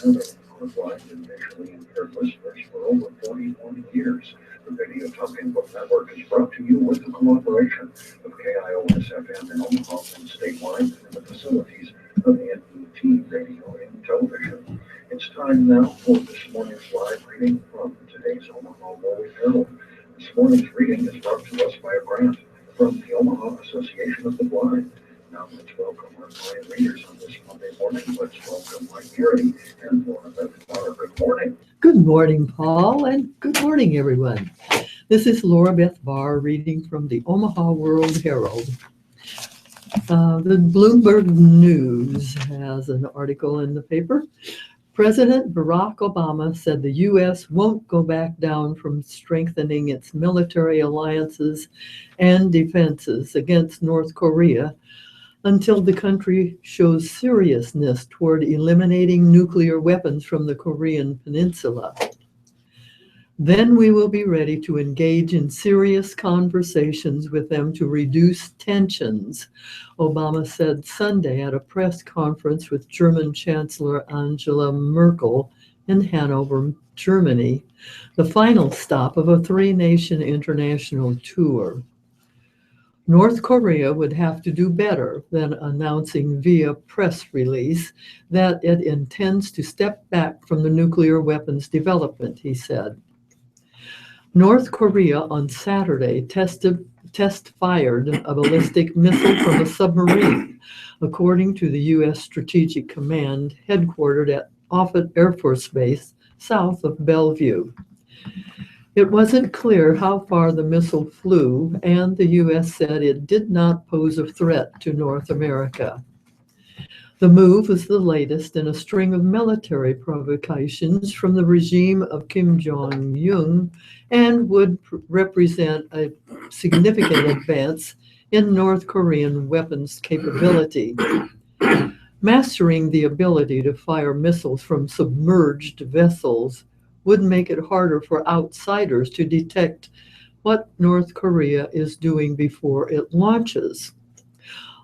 Center for Blind and Visually Impaired Listeners for over 41 years. The Video Talking Book Network is brought to you with the cooperation of KIOS-FM in Omaha and statewide and the facilities of NET Radio and Television. It's time now for this morning's live reading from today's Omaha World Herald. This morning's reading is brought to us by a grant from the Omaha Association of the Blind. Now let's welcome our blind readers on this Monday morning. Let's welcome Mike Gary and Laura Beth Barr. Good morning. Good morning, Paul, and good morning, everyone. This is Laura Beth Barr reading from the Omaha World Herald. The Bloomberg News has an article in the paper. President Barack Obama said the U.S. won't go back down from strengthening its military alliances and defenses against North Korea until the country shows seriousness toward eliminating nuclear weapons from the Korean Peninsula. Then we will be ready to engage in serious conversations with them to reduce tensions, Obama said Sunday at a press conference with German Chancellor Angela Merkel in Hanover, Germany, the final stop of a three-nation international tour. North Korea would have to do better than announcing via press release that it intends to step back from the nuclear weapons development, he said. North Korea on Saturday test-fired a ballistic missile from a submarine, according to the U.S. Strategic Command headquartered at Offutt Air Force Base south of Bellevue. It wasn't clear how far the missile flew, and the U.S. said it did not pose a threat to North America. The move was the latest in a string of military provocations from the regime of Kim Jong-un and would represent a significant advance in North Korean weapons capability. Mastering the ability to fire missiles from submerged vessels would make it harder for outsiders to detect what North Korea is doing before it launches.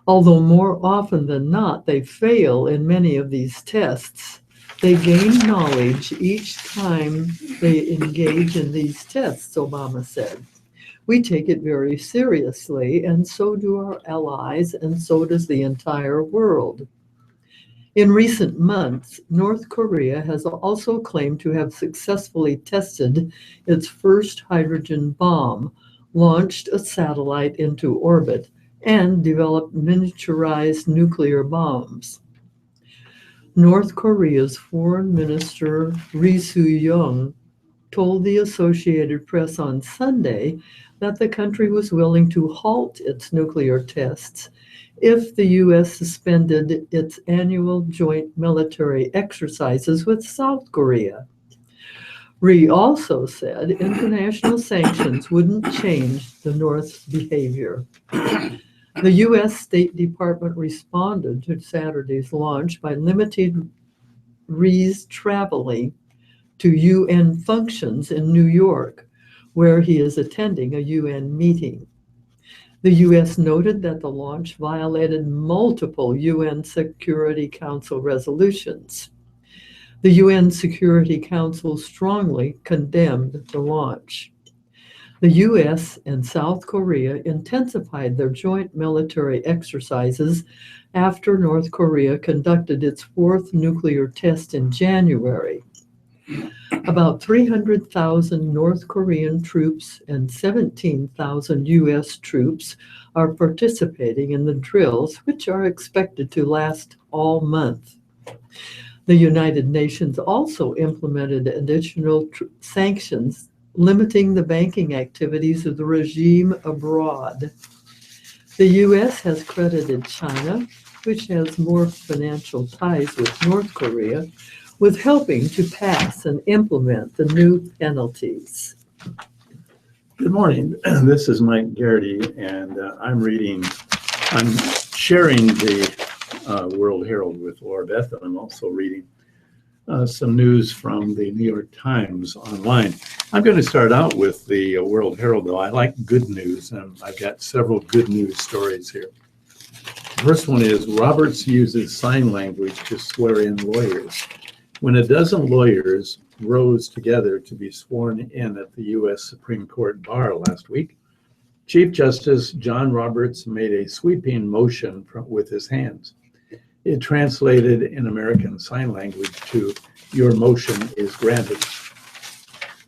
Although more often than not they fail in many of these tests, they gain knowledge each time they engage in these tests, Obama said. We take it very seriously, and so do our allies, and so does the entire world. In recent months, North Korea has also claimed to have successfully tested its first hydrogen bomb, launched a satellite into orbit, and developed miniaturized nuclear bombs. North Korea's Foreign Minister Ri Soo-young told the Associated Press on Sunday that the country was willing to halt its nuclear tests if the U.S. suspended its annual joint military exercises with South Korea. Ri also said international sanctions wouldn't change the North's behavior. The U.S. State Department responded to Saturday's launch by limiting Ri's traveling to UN functions in New York, where he is attending a UN meeting. The U.S. noted that the launch violated multiple UN Security Council resolutions. The UN Security Council strongly condemned the launch. The U.S. and South Korea intensified their joint military exercises after North Korea conducted its fourth nuclear test in January. About 300,000 North Korean troops and 17,000 U.S. troops are participating in the drills, which are expected to last all month. The United Nations also implemented additional sanctions limiting the banking activities of the regime abroad. The U.S. has credited China, which has more financial ties with North Korea, with helping to pass and implement the new penalties. Good morning. This is Mike Garrity, and I'm sharing the World Herald with Laura Beth, and I'm also reading some news from the New York Times online. I'm going to start out with the World Herald, though. I like good news, and I've got several good news stories here. The first one is Roberts uses sign language to swear in lawyers. When a dozen lawyers rose together to be sworn in at the U.S. Supreme Court bar last week, Chief Justice John Roberts made a sweeping motion with his hands. It translated in American Sign Language to, "Your motion is granted."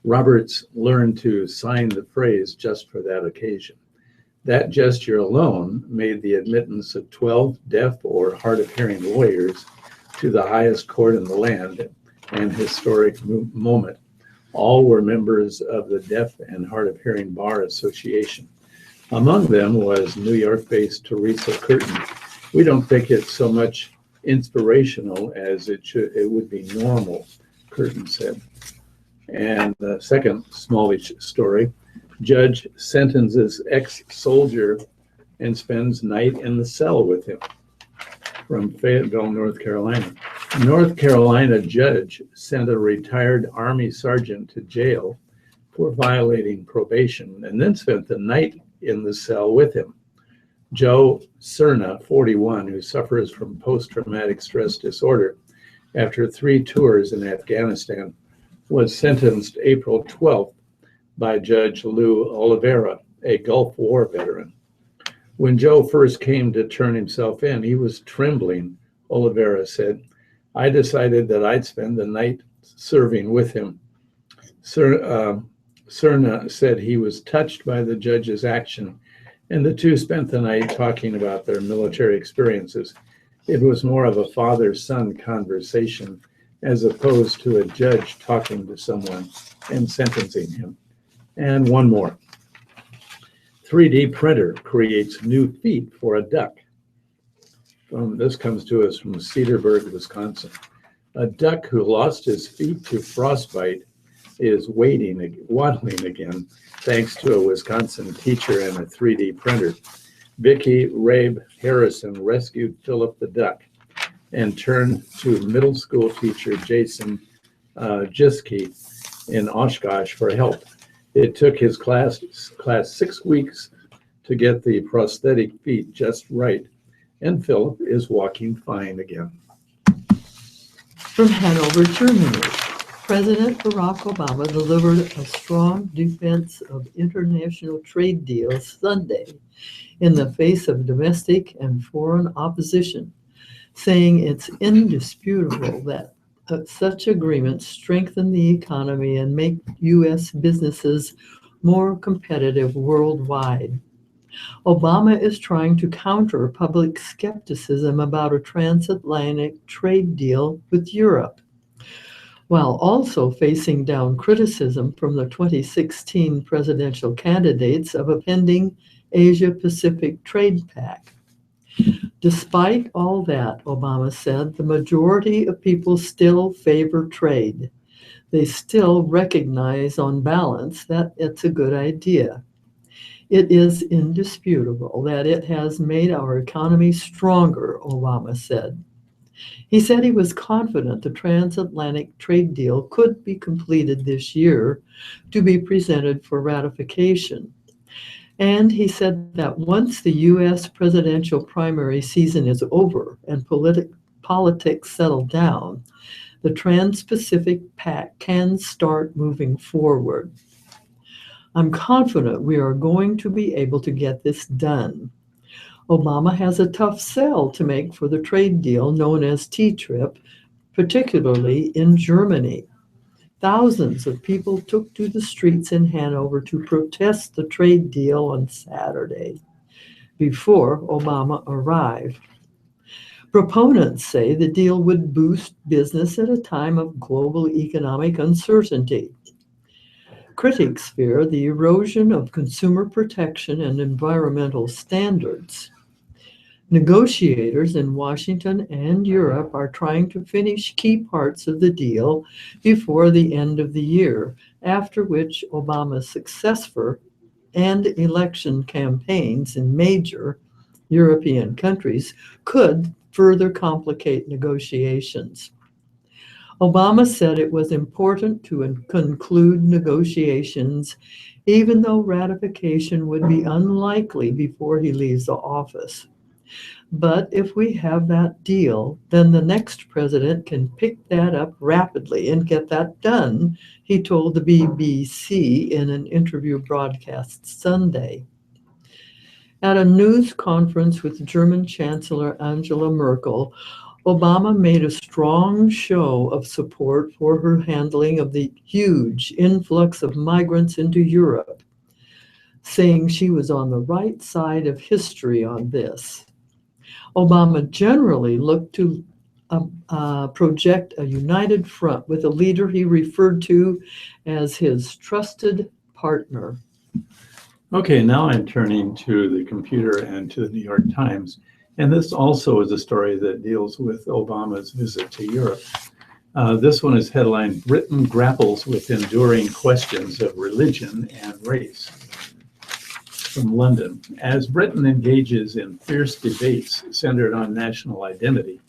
Roberts learned to sign the phrase just for that occasion. That gesture alone made the admittance of 12 deaf or hard of hearing lawyers to the highest court in the land an historic moment. All were members of the Deaf and Hard of Hearing Bar Association. Among them was New York-based Teresa Curtin. We don't think it's so much inspirational as it would be normal, Curtin said. And the second smallish story, judge sentences ex-soldier and spends night in the cell with him. From Fayetteville, North Carolina. North Carolina judge sent a retired Army sergeant to jail for violating probation and then spent the night in the cell with him. Joe Cerna, 41, who suffers from post-traumatic stress disorder after 3 tours in Afghanistan, was sentenced April 12th by Judge Lou Oliveira, a Gulf War veteran. When Joe first came to turn himself in, he was trembling, Oliveira said. I decided that I'd spend the night serving with him. Cerna said he was touched by the judge's action, and the two spent the night talking about their military experiences. It was more of a father-son conversation as opposed to a judge talking to someone and sentencing him. And one more. 3D printer creates new feet for a duck. This comes to us from Cedarburg, Wisconsin. A duck who lost his feet to frostbite is waddling again, thanks to a Wisconsin teacher and a 3D printer. Vicki Rabe Harrison rescued Philip the duck and turned to middle school teacher Jason Jiske in Oshkosh for help. It took his class 6 weeks to get the prosthetic feet just right, and Philip is walking fine again. From Hanover, Germany, President Barack Obama delivered a strong defense of international trade deals Sunday in the face of domestic and foreign opposition, saying it's indisputable that such agreements strengthen the economy and make U.S. businesses more competitive worldwide. Obama is trying to counter public skepticism about a transatlantic trade deal with Europe, while also facing down criticism from the 2016 presidential candidates of a pending Asia-Pacific trade pact. Despite all that, Obama said, the majority of people still favor trade. They still recognize on balance that it's a good idea. It is indisputable that it has made our economy stronger, Obama said. He said he was confident the transatlantic trade deal could be completed this year to be presented for ratification. And he said that once the U.S. presidential primary season is over and politics settle down, the Trans-Pacific Pact can start moving forward. I'm confident we are going to be able to get this done. Obama has a tough sell to make for the trade deal known as TTIP, particularly in Germany. Thousands of people took to the streets in Hanover to protest the trade deal on Saturday, before Obama arrived. Proponents say the deal would boost business at a time of global economic uncertainty. Critics fear the erosion of consumer protection and environmental standards. Negotiators in Washington and Europe are trying to finish key parts of the deal before the end of the year, after which Obama's successor and election campaigns in major European countries could further complicate negotiations. Obama said it was important to conclude negotiations, even though ratification would be unlikely before he leaves the office. But if we have that deal, then the next president can pick that up rapidly and get that done, he told the BBC in an interview broadcast Sunday. At a news conference with German Chancellor Angela Merkel, Obama made a strong show of support for her handling of the huge influx of migrants into Europe, saying she was on the right side of history on this. Obama generally looked to project a united front with a leader he referred to as his trusted partner. Okay, now I'm turning to the computer and to the New York Times. And this also is a story that deals with Obama's visit to Europe. This one is headlined, Britain Grapples with Enduring Questions of Religion and Race. From London, as Britain engages in fierce debates centered on national identity,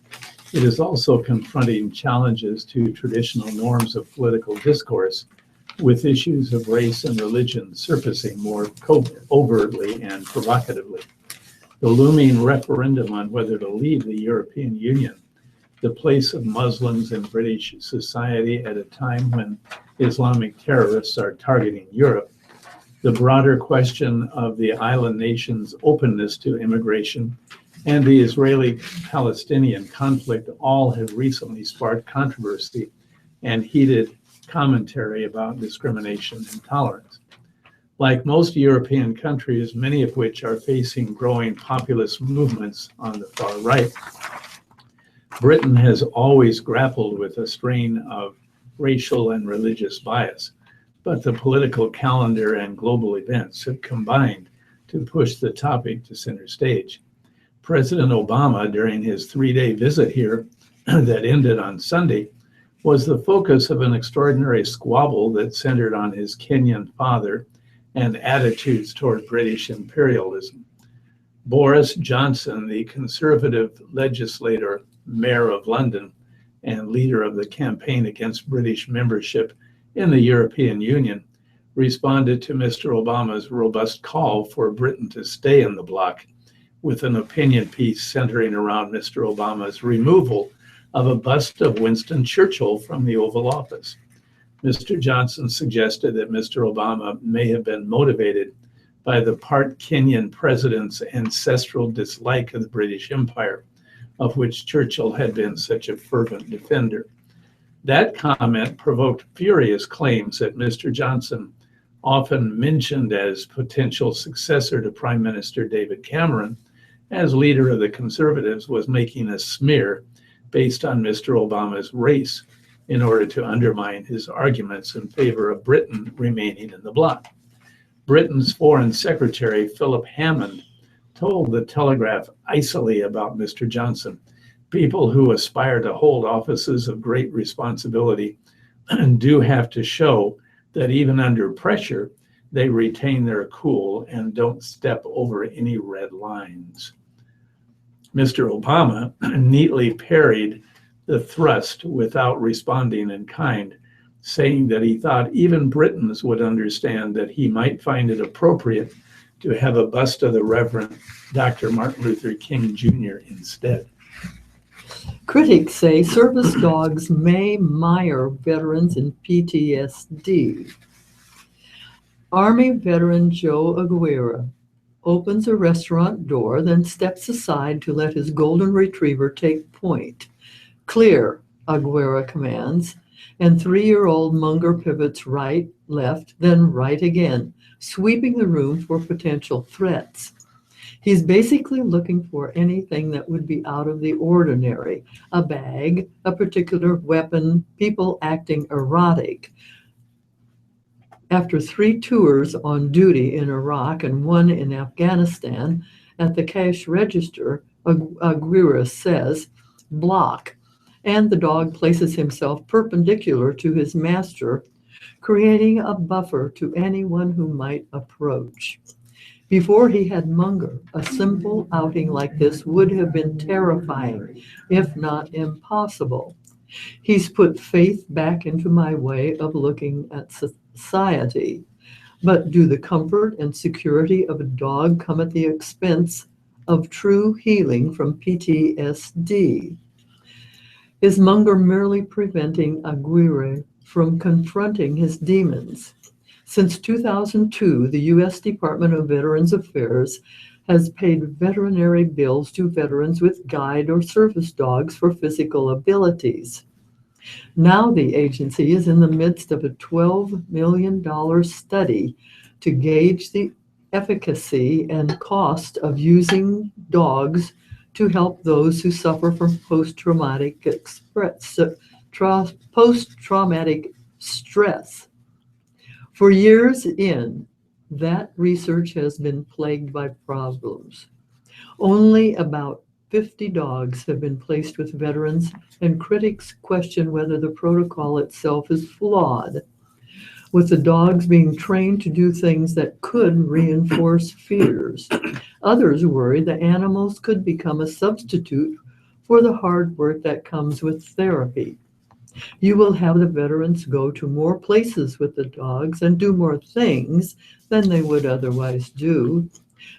it is also confronting challenges to traditional norms of political discourse, with issues of race and religion surfacing more overtly and provocatively. The looming referendum on whether to leave the European Union, the place of Muslims in British society at a time when Islamic terrorists are targeting Europe, the broader question of the island nation's openness to immigration, and the Israeli-Palestinian conflict all have recently sparked controversy and heated commentary about discrimination and tolerance. Like most European countries, many of which are facing growing populist movements on the far right, Britain has always grappled with a strain of racial and religious bias, but the political calendar and global events have combined to push the topic to center stage. President Obama, during his 3-day visit here that ended on Sunday, was the focus of an extraordinary squabble that centered on his Kenyan father and attitudes toward British imperialism. Boris Johnson, the Conservative legislator, Mayor of London, and leader of the campaign against British membership in the European Union, responded to Mr. Obama's robust call for Britain to stay in the bloc with an opinion piece centering around Mr. Obama's removal of a bust of Winston Churchill from the Oval Office. Mr. Johnson suggested that Mr. Obama may have been motivated by the part Kenyan president's ancestral dislike of the British Empire, of which Churchill had been such a fervent defender. That comment provoked furious claims that Mr. Johnson, often mentioned as potential successor to Prime Minister David Cameron, as leader of the Conservatives, was making a smear based on Mr. Obama's race in order to undermine his arguments in favor of Britain remaining in the bloc. Britain's Foreign Secretary Philip Hammond told the Telegraph icily about Mr. Johnson, people who aspire to hold offices of great responsibility do have to show that even under pressure, they retain their cool and don't step over any red lines. Mr. Obama neatly parried the thrust without responding in kind, saying that he thought even Britons would understand that he might find it appropriate to have a bust of the Reverend Dr. Martin Luther King Jr. instead. Critics say service dogs may mire veterans in PTSD. Army veteran Joe Aguirre opens a restaurant door, then steps aside to let his golden retriever take point. Clear, Aguirre commands, and 3-year-old Munger pivots right, left, then right again, sweeping the room for potential threats. He's basically looking for anything that would be out of the ordinary, a bag, a particular weapon, people acting erotic. After 3 tours on duty in Iraq and 1 in Afghanistan, at the cash register, Aguirre says, block, and the dog places himself perpendicular to his master, creating a buffer to anyone who might approach. Before he had Munger, a simple outing like this would have been terrifying, if not impossible. He's put faith back into my way of looking at society. But do the comfort and security of a dog come at the expense of true healing from PTSD? Is Munger merely preventing Aguirre from confronting his demons? Since 2002, the U.S. Department of Veterans Affairs has paid veterinary bills to veterans with guide or service dogs for physical abilities. Now the agency is in the midst of a $12 million study to gauge the efficacy and cost of using dogs to help those who suffer from post-traumatic stress. For years that research has been plagued by problems. Only about 50 dogs have been placed with veterans, and critics question whether the protocol itself is flawed, with the dogs being trained to do things that could reinforce fears. Others worry the animals could become a substitute for the hard work that comes with therapy. You will have the veterans go to more places with the dogs and do more things than they would otherwise do,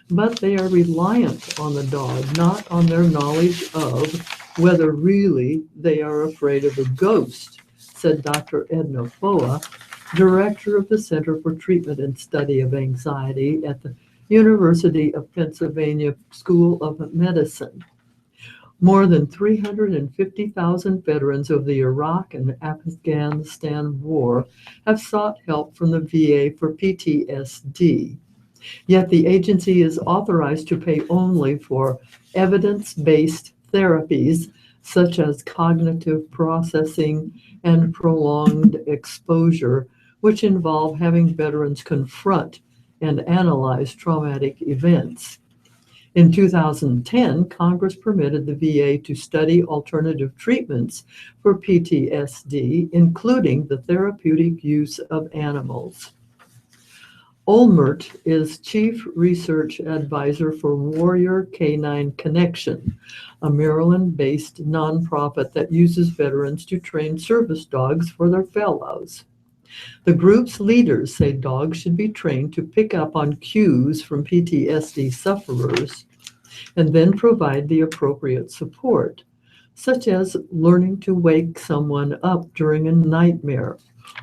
but they are reliant on the dog, not on their knowledge of whether really they are afraid of a ghost, said Dr. Edna Foa, director of the Center for Treatment and Study of Anxiety at the University of Pennsylvania School of Medicine. More than 350,000 veterans of the Iraq and Afghanistan war have sought help from the VA for PTSD. Yet the agency is authorized to pay only for evidence-based therapies such as cognitive processing and prolonged exposure, which involve having veterans confront and analyze traumatic events. In 2010, Congress permitted the VA to study alternative treatments for PTSD, including the therapeutic use of animals. Olmert is Chief Research Advisor for Warrior Canine Connection, a Maryland-based nonprofit that uses veterans to train service dogs for their fellows. The group's leaders say dogs should be trained to pick up on cues from PTSD sufferers and then provide the appropriate support, such as learning to wake someone up during a nightmare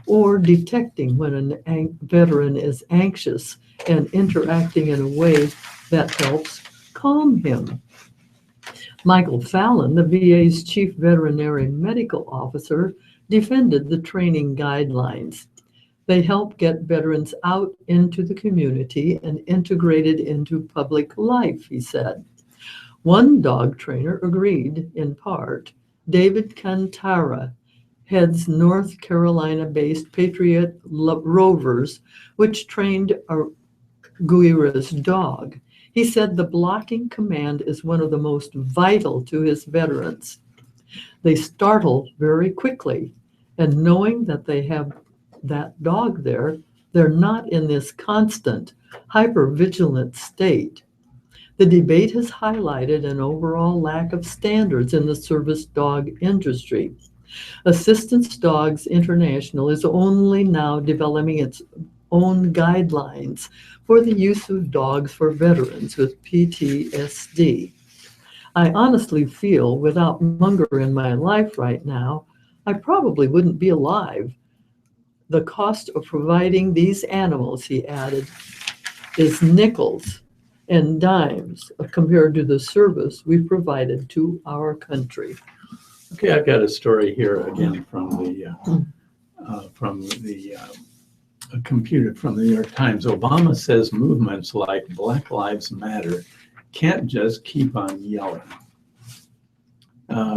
or detecting when a veteran is anxious and interacting in a way that helps calm him. Michael Fallon, the VA's chief veterinary medical officer, defended the training guidelines. They help get veterans out into the community and integrated into public life, he said. One dog trainer agreed, in part. David Cantara heads North Carolina-based Patriot Rovers, which trained Aguirre's dog. He said the blocking command is one of the most vital to his veterans. They startle very quickly, and knowing that they have that dog there, they're not in this constant, hyper-vigilant state. The debate has highlighted an overall lack of standards in the service dog industry. Assistance Dogs International is only now developing its own guidelines for the use of dogs for veterans with PTSD. I honestly feel without Munger in my life right now, I probably wouldn't be alive. The cost of providing these animals, he added, is nickels and dimes compared to the service we've provided to our country. Okay, I've got a story here again from the computer from the New York Times. Obama says movements like Black Lives Matter can't just keep on yelling.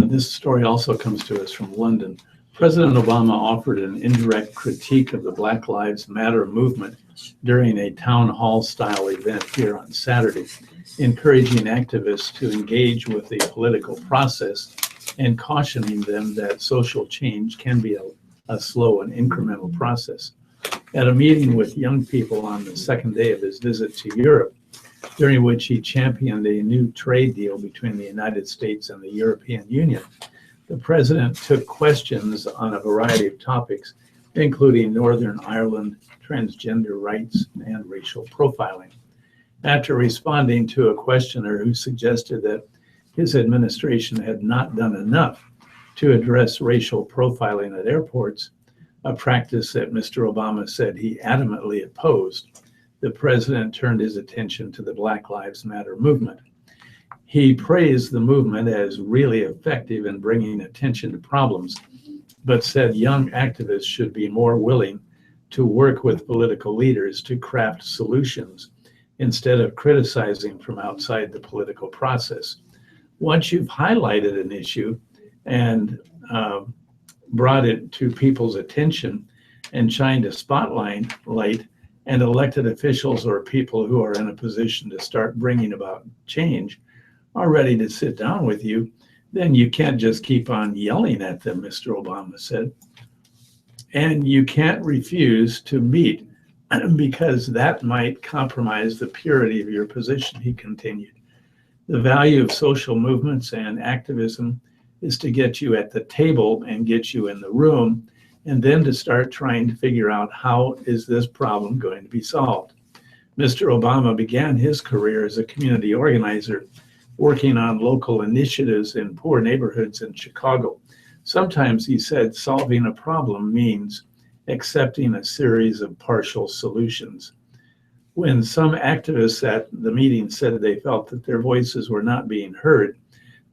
This story also comes to us from London. President Obama offered an indirect critique of the Black Lives Matter movement during a town hall style event here on Saturday, encouraging activists to engage with the political process and cautioning them that social change can be a slow and incremental process. At a meeting with young people on the second day of his visit to Europe, during which he championed a new trade deal between the United States and the European Union, the president took questions on a variety of topics, including Northern Ireland, transgender rights, and racial profiling. after responding to a questioner who suggested that his administration had not done enough to address racial profiling at airports, a practice that Mr. Obama said he adamantly opposed. The president turned his attention to the Black Lives Matter movement. He praised the movement as really effective in bringing attention to problems, but said young activists should be more willing to work with political leaders to craft solutions instead of criticizing from outside the political process. Once you've highlighted an issue and brought it to people's attention and shined a spotlight, and elected officials or people who are in a position to start bringing about change are ready to sit down with you, then you can't just keep on yelling at them, Mr. Obama said. And you can't refuse to meet because that might compromise the purity of your position, he continued. The value of social movements and activism is to get you at the table and get you in the room, and then to start trying to figure out how is this problem going to be solved. Mr. Obama began his career as a community organizer, working on local initiatives in poor neighborhoods in Chicago. Sometimes, he said, solving a problem means accepting a series of partial solutions. When some activists at the meeting said they felt that their voices were not being heard,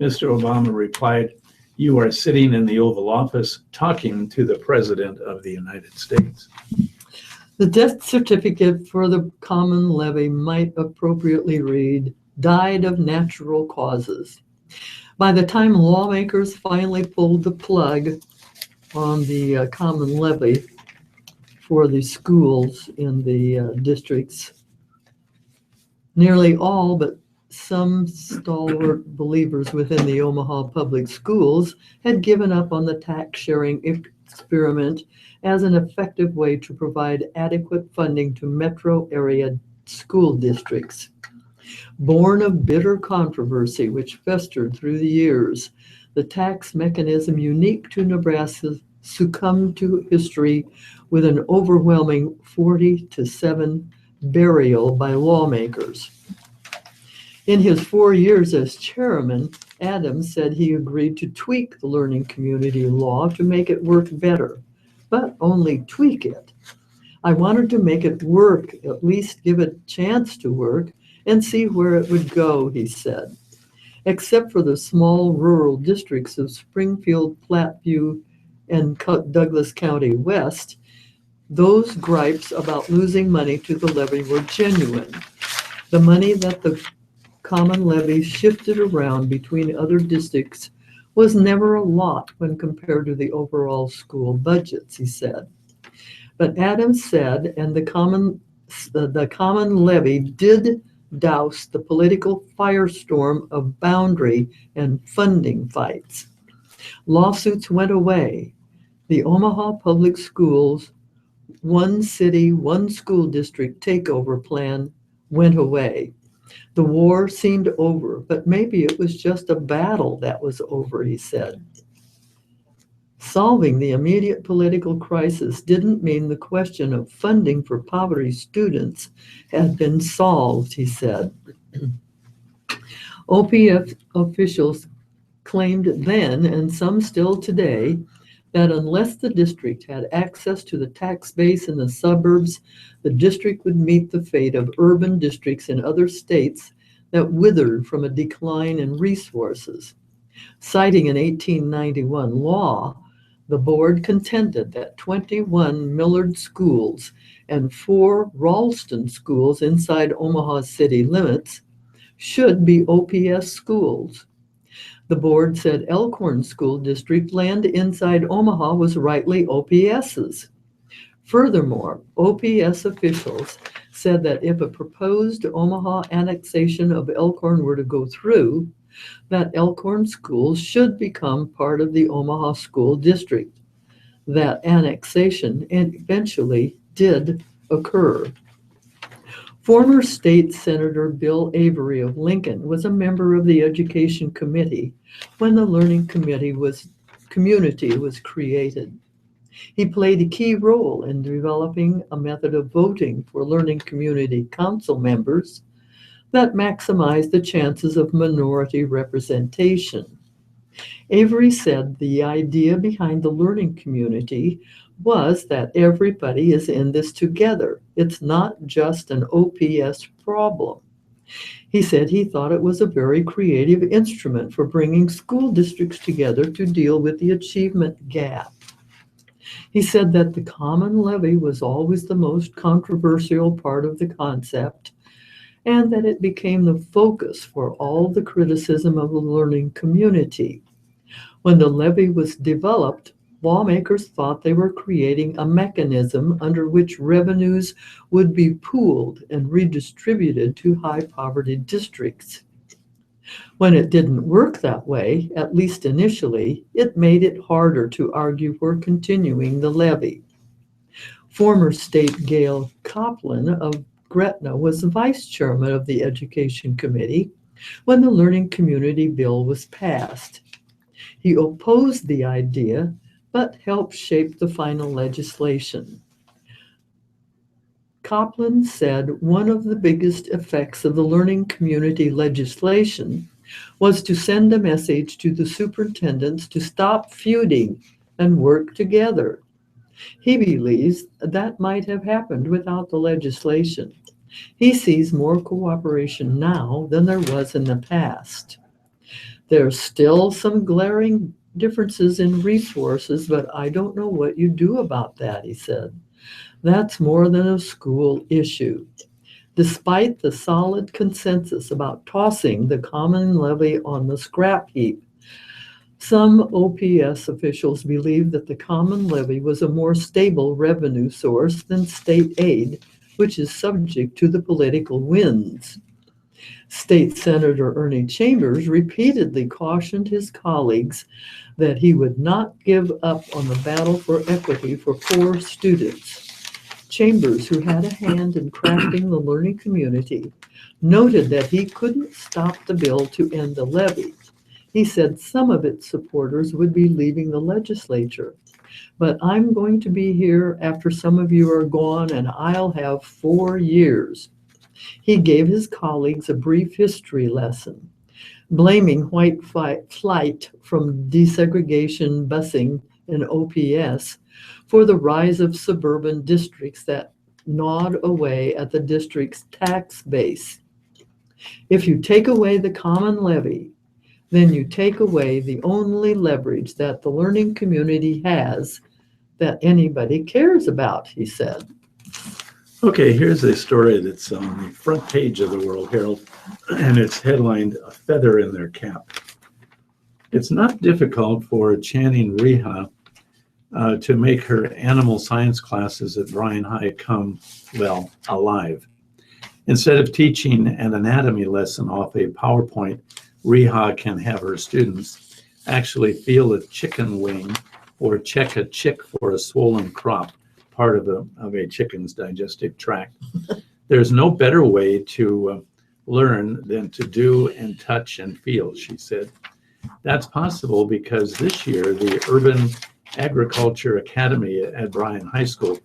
Mr. Obama replied, "You are sitting in the Oval Office talking to the President of the United States." The death certificate for the common levy might appropriately read, "Died of natural causes." By the time lawmakers finally pulled the plug on the common levy for the schools in the districts, nearly all but some stalwart believers within the Omaha public schools had given up on the tax-sharing experiment as an effective way to provide adequate funding to metro area school districts. Born of bitter controversy which festered through the years, the tax mechanism unique to Nebraska succumbed to history with an overwhelming 40-7 burial by lawmakers. In his 4 years as chairman, Adams said he agreed to tweak the learning community law to make it work better, but only tweak it. "I wanted to make it work, at least give it a chance to work, and see where it would go," he said. Except for the small rural districts of Springfield, Platteview, and Douglas County West, those gripes about losing money to the levy were genuine. The money that the common levy shifted around between other districts was never a lot when compared to the overall school budgets, he said. But Adams said, and the common levy did douse the political firestorm of boundary and funding fights. Lawsuits went away. The Omaha Public Schools one city, one school district takeover plan went away. The war seemed over, but maybe it was just a battle that was over, he said. Solving the immediate political crisis didn't mean the question of funding for poverty students had been solved, he said. OPF officials claimed then, and some still today, that unless the district had access to the tax base in the suburbs, the district would meet the fate of urban districts in other states that withered from a decline in resources. Citing an 1891 law, the board contended that 21 Millard schools and 4 Ralston schools inside Omaha city limits should be OPS schools. The board said Elkhorn School District land inside Omaha was rightly OPS's. Furthermore, OPS officials said that if a proposed Omaha annexation of Elkhorn were to go through, that Elkhorn schools should become part of the Omaha School District. That annexation eventually did occur. Former State Senator Bill Avery of Lincoln was a member of the Education Committee when the Learning Community was created. He played a key role in developing a method of voting for Learning Community Council members that maximized the chances of minority representation. Avery said the idea behind the learning community was that everybody is in this together. It's not just an OPS problem. He said he thought it was a very creative instrument for bringing school districts together to deal with the achievement gap. He said that the common levy was always the most controversial part of the concept, and that it became the focus for all the criticism of the learning community. When the levy was developed, lawmakers thought they were creating a mechanism under which revenues would be pooled and redistributed to high poverty districts. When it didn't work that way, at least initially, it made it harder to argue for continuing the levy. Former State Gail Copland of Gretna was the vice chairman of the Education Committee when the Learning Community Bill was passed. He opposed the idea, but helped shape the final legislation. Copland said one of the biggest effects of the learning community legislation was to send a message to the superintendents to stop feuding and work together. He believes that might have happened without the legislation. He sees more cooperation now than there was in the past. There's still some glaring differences in resources, but I don't know what you do about that, he said. That's more than a school issue. Despite the solid consensus about tossing the common levy on the scrap heap, some OPS officials believe that the common levy was a more stable revenue source than state aid, which is subject to the political winds. State Senator Ernie Chambers repeatedly cautioned his colleagues that he would not give up on the battle for equity for poor students. Chambers, who had a hand in crafting the learning community, noted that he couldn't stop the bill to end the levy. He said some of its supporters would be leaving the legislature. But I'm going to be here after some of you are gone, and I'll have 4 years. He gave his colleagues a brief history lesson, blaming white flight from desegregation busing in OPS for the rise of suburban districts that gnawed away at the district's tax base. If you take away the common levy, then you take away the only leverage that the learning community has that anybody cares about, he said. Okay, here's a story that's on the front page of the World Herald, and it's headlined, "A Feather in Their Cap." It's not difficult for Channing Reha to make her animal science classes at Bryan High come, well, alive. Instead of teaching an anatomy lesson off a PowerPoint, Reha can have her students actually feel a chicken wing or check a chick for a swollen crop, part of a chicken's digestive tract. There's no better way to learn than to do and touch and feel, she said. That's possible because this year the Urban Agriculture Academy at Bryan High School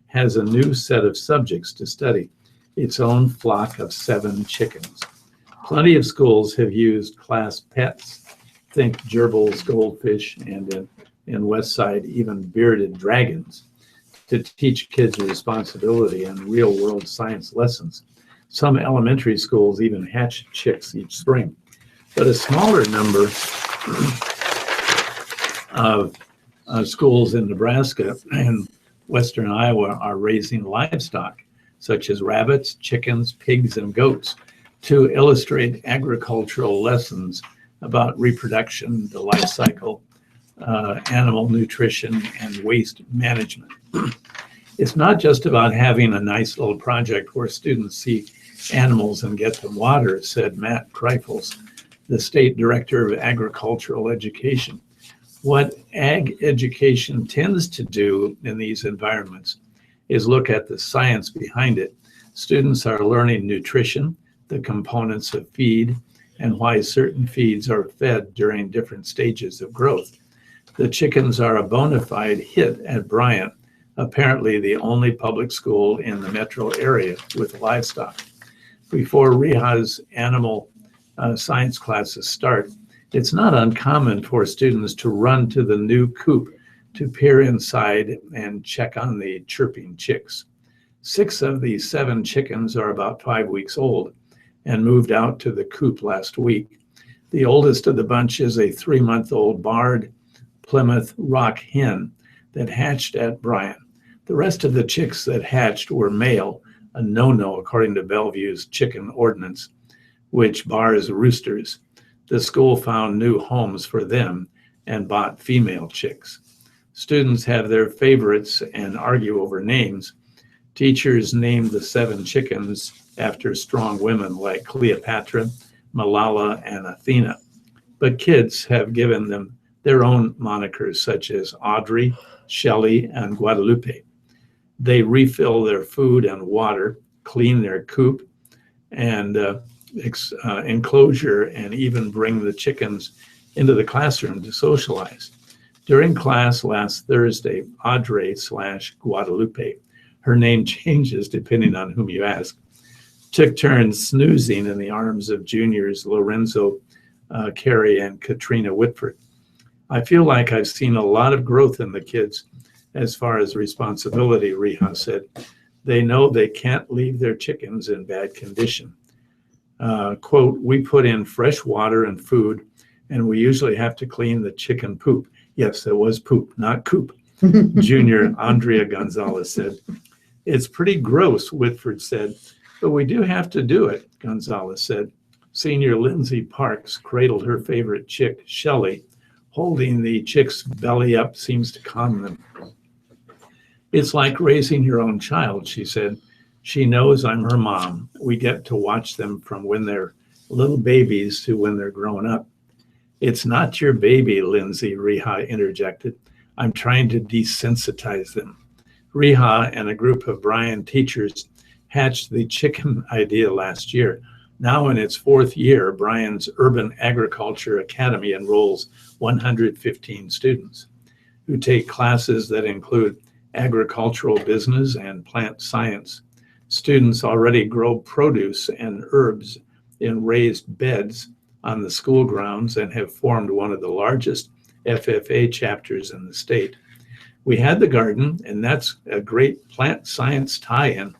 has a new set of subjects to study, its own flock of 7 chickens. Plenty of schools have used class pets, think gerbils, goldfish, and in Westside, even bearded dragons, to teach kids responsibility and real-world science lessons. Some elementary schools even hatch chicks each spring. But a smaller number of schools in Nebraska and western Iowa are raising livestock, such as rabbits, chickens, pigs, and goats, to illustrate agricultural lessons about reproduction, the life cycle, animal nutrition, and waste management. It's not just about having a nice little project where students see animals and get them water, said Matt Kreifels, the state director of agricultural education. What ag education tends to do in these environments is look at the science behind it. Students are learning nutrition, the components of feed, and why certain feeds are fed during different stages of growth. The chickens are a bona fide hit at Bryant, apparently the only public school in the metro area with livestock. Before Riha's animal science classes start, it's not uncommon for students to run to the new coop to peer inside and check on the chirping chicks. 6 of the 7 chickens are about 5 weeks old and moved out to the coop last week. The oldest of the bunch is a 3-month-old barred Plymouth Rock hen that hatched at Bryan. The rest of the chicks that hatched were male, a no-no according to Bellevue's chicken ordinance, which bars roosters. The school found new homes for them and bought female chicks. Students have their favorites and argue over names. Teachers named the 7 chickens after strong women like Cleopatra, Malala, and Athena. But kids have given them their own monikers, such as Audrey, Shelley, and Guadalupe. They refill their food and water, clean their coop and enclosure, and even bring the chickens into the classroom to socialize. During class last Thursday, Audrey/Guadalupe, her name changes depending on whom you ask, took turns snoozing in the arms of juniors Lorenzo, Carey, and Katrina Whitford. I feel like I've seen a lot of growth in the kids as far as responsibility, Riha said. They know they can't leave their chickens in bad condition. Quote, we put in fresh water and food, and we usually have to clean the chicken poop. Yes, it was poop, not coop, Junior Andrea Gonzalez said. It's pretty gross, Whitford said, but we do have to do it, Gonzalez said. Senior Lindsay Parks cradled her favorite chick, Shelley. Holding the chick's belly up seems to calm them. It's like raising your own child, she said. She knows I'm her mom. We get to watch them from when they're little babies to when they're grown up. It's not your baby, Lindsay, Riha interjected. I'm trying to desensitize them. Riha and a group of Bryan teachers hatched the chicken idea last year. Now in its 4th year, Bryan's Urban Agriculture Academy enrolls 115 students who take classes that include agricultural business and plant science. Students already grow produce and herbs in raised beds on the school grounds and have formed one of the largest FFA chapters in the state. We had the garden, and that's a great plant science tie-in,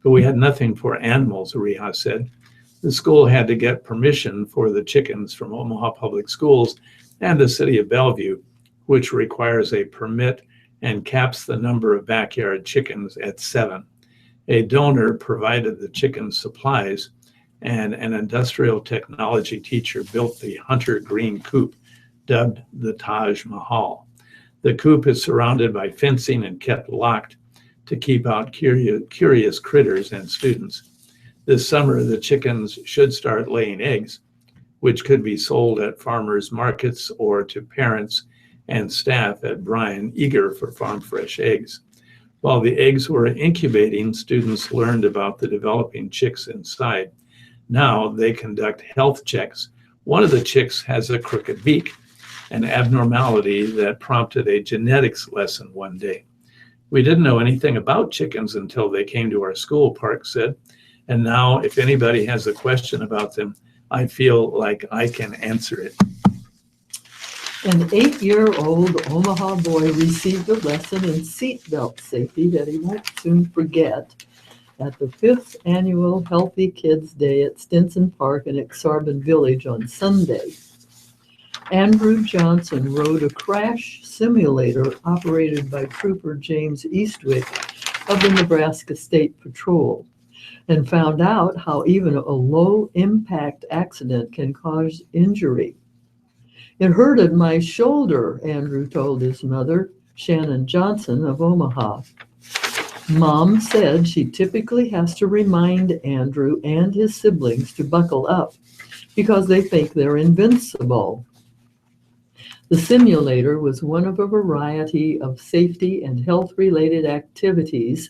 but we had nothing for animals, Riha said. The school had to get permission for the chickens from Omaha Public Schools and the city of Bellevue, which requires a permit and caps the number of backyard chickens at 7. A donor provided the chicken supplies, and an industrial technology teacher built the hunter green coop, dubbed the Taj Mahal. The coop is surrounded by fencing and kept locked to keep out curious critters and students. This summer, the chickens should start laying eggs, which could be sold at farmers markets or to parents and staff at Bryan eager for farm fresh eggs. While the eggs were incubating, students learned about the developing chicks inside. Now they conduct health checks. One of the chicks has a crooked beak, an abnormality that prompted a genetics lesson one day. We didn't know anything about chickens until they came to our school, Park said. And now if anybody has a question about them, I feel like I can answer it. An 8-year-old Omaha boy received a lesson in seatbelt safety that he won't soon forget at the 5th annual Healthy Kids Day at Stinson Park in Exarban Village on Sunday. Andrew Johnson rode a crash simulator operated by Trooper James Eastwick of the Nebraska State Patrol and found out how even a low-impact accident can cause injury. It hurted my shoulder, Andrew told his mother, Shannon Johnson of Omaha. Mom said she typically has to remind Andrew and his siblings to buckle up because they think they're invincible. The simulator was one of a variety of safety and health-related activities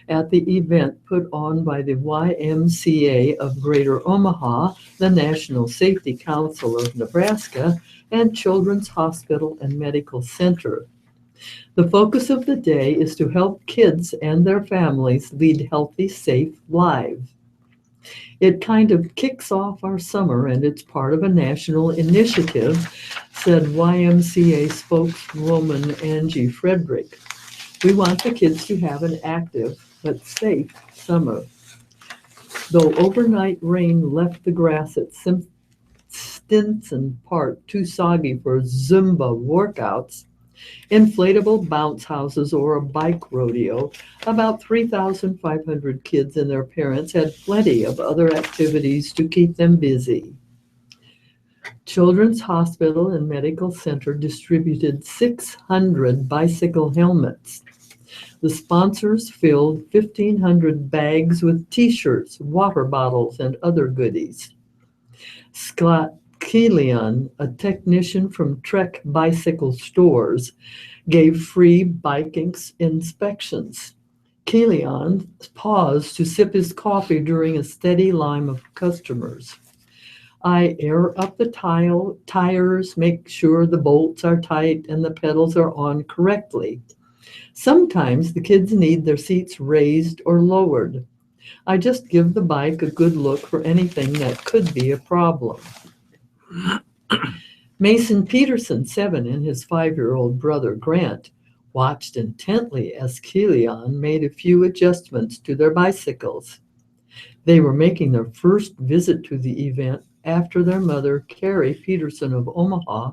at the event put on by the YMCA of Greater Omaha, the National Safety Council of Nebraska, and Children's Hospital and Medical Center. The focus of the day is to help kids and their families lead healthy, safe lives. It kind of kicks off our summer, and it's part of a national initiative, said YMCA spokeswoman Angie Frederick. We want the kids to have an active but safe summer. Though overnight rain left the grass at Stinson Park too soggy for Zumba workouts, inflatable bounce houses, or a bike rodeo, about 3,500 kids and their parents had plenty of other activities to keep them busy. Children's Hospital and Medical Center distributed 600 bicycle helmets. The sponsors filled 1,500 bags with t-shirts, water bottles, and other goodies. Scott Kilian, a technician from Trek Bicycle Stores, gave free bike inspections. Kilian paused to sip his coffee during a steady line of customers. I air up the tires, make sure the bolts are tight and the pedals are on correctly. Sometimes the kids need their seats raised or lowered. I just give the bike a good look for anything that could be a problem. Mason Peterson, 7, and his 5-year-old brother Grant watched intently as Kilian made a few adjustments to their bicycles. They were making their first visit to the event after their mother, Carrie Peterson of Omaha,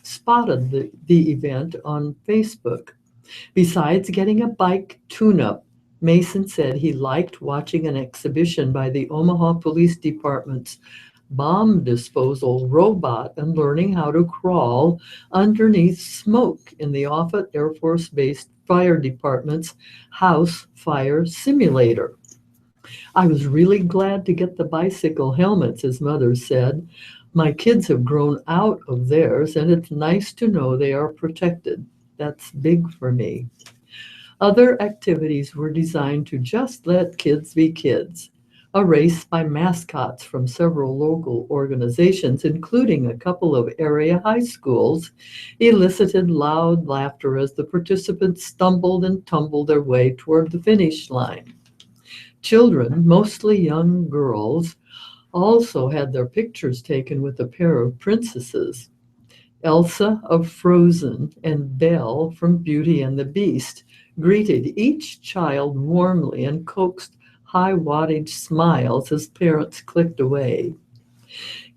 spotted the event on Facebook. Besides getting a bike tune-up, Mason said he liked watching an exhibition by the Omaha Police Department's bomb disposal robot and learning how to crawl underneath smoke in the Offutt Air Force Base Fire Department's House Fire Simulator. I was really glad to get the bicycle helmets, his mother said. My kids have grown out of theirs, and it's nice to know they are protected. That's big for me. Other activities were designed to just let kids be kids. A race by mascots from several local organizations, including a couple of area high schools, elicited loud laughter as the participants stumbled and tumbled their way toward the finish line. Children, mostly young girls, also had their pictures taken with a pair of princesses. Elsa of Frozen and Belle from Beauty and the Beast greeted each child warmly and coaxed high-wattage smiles as parents clicked away.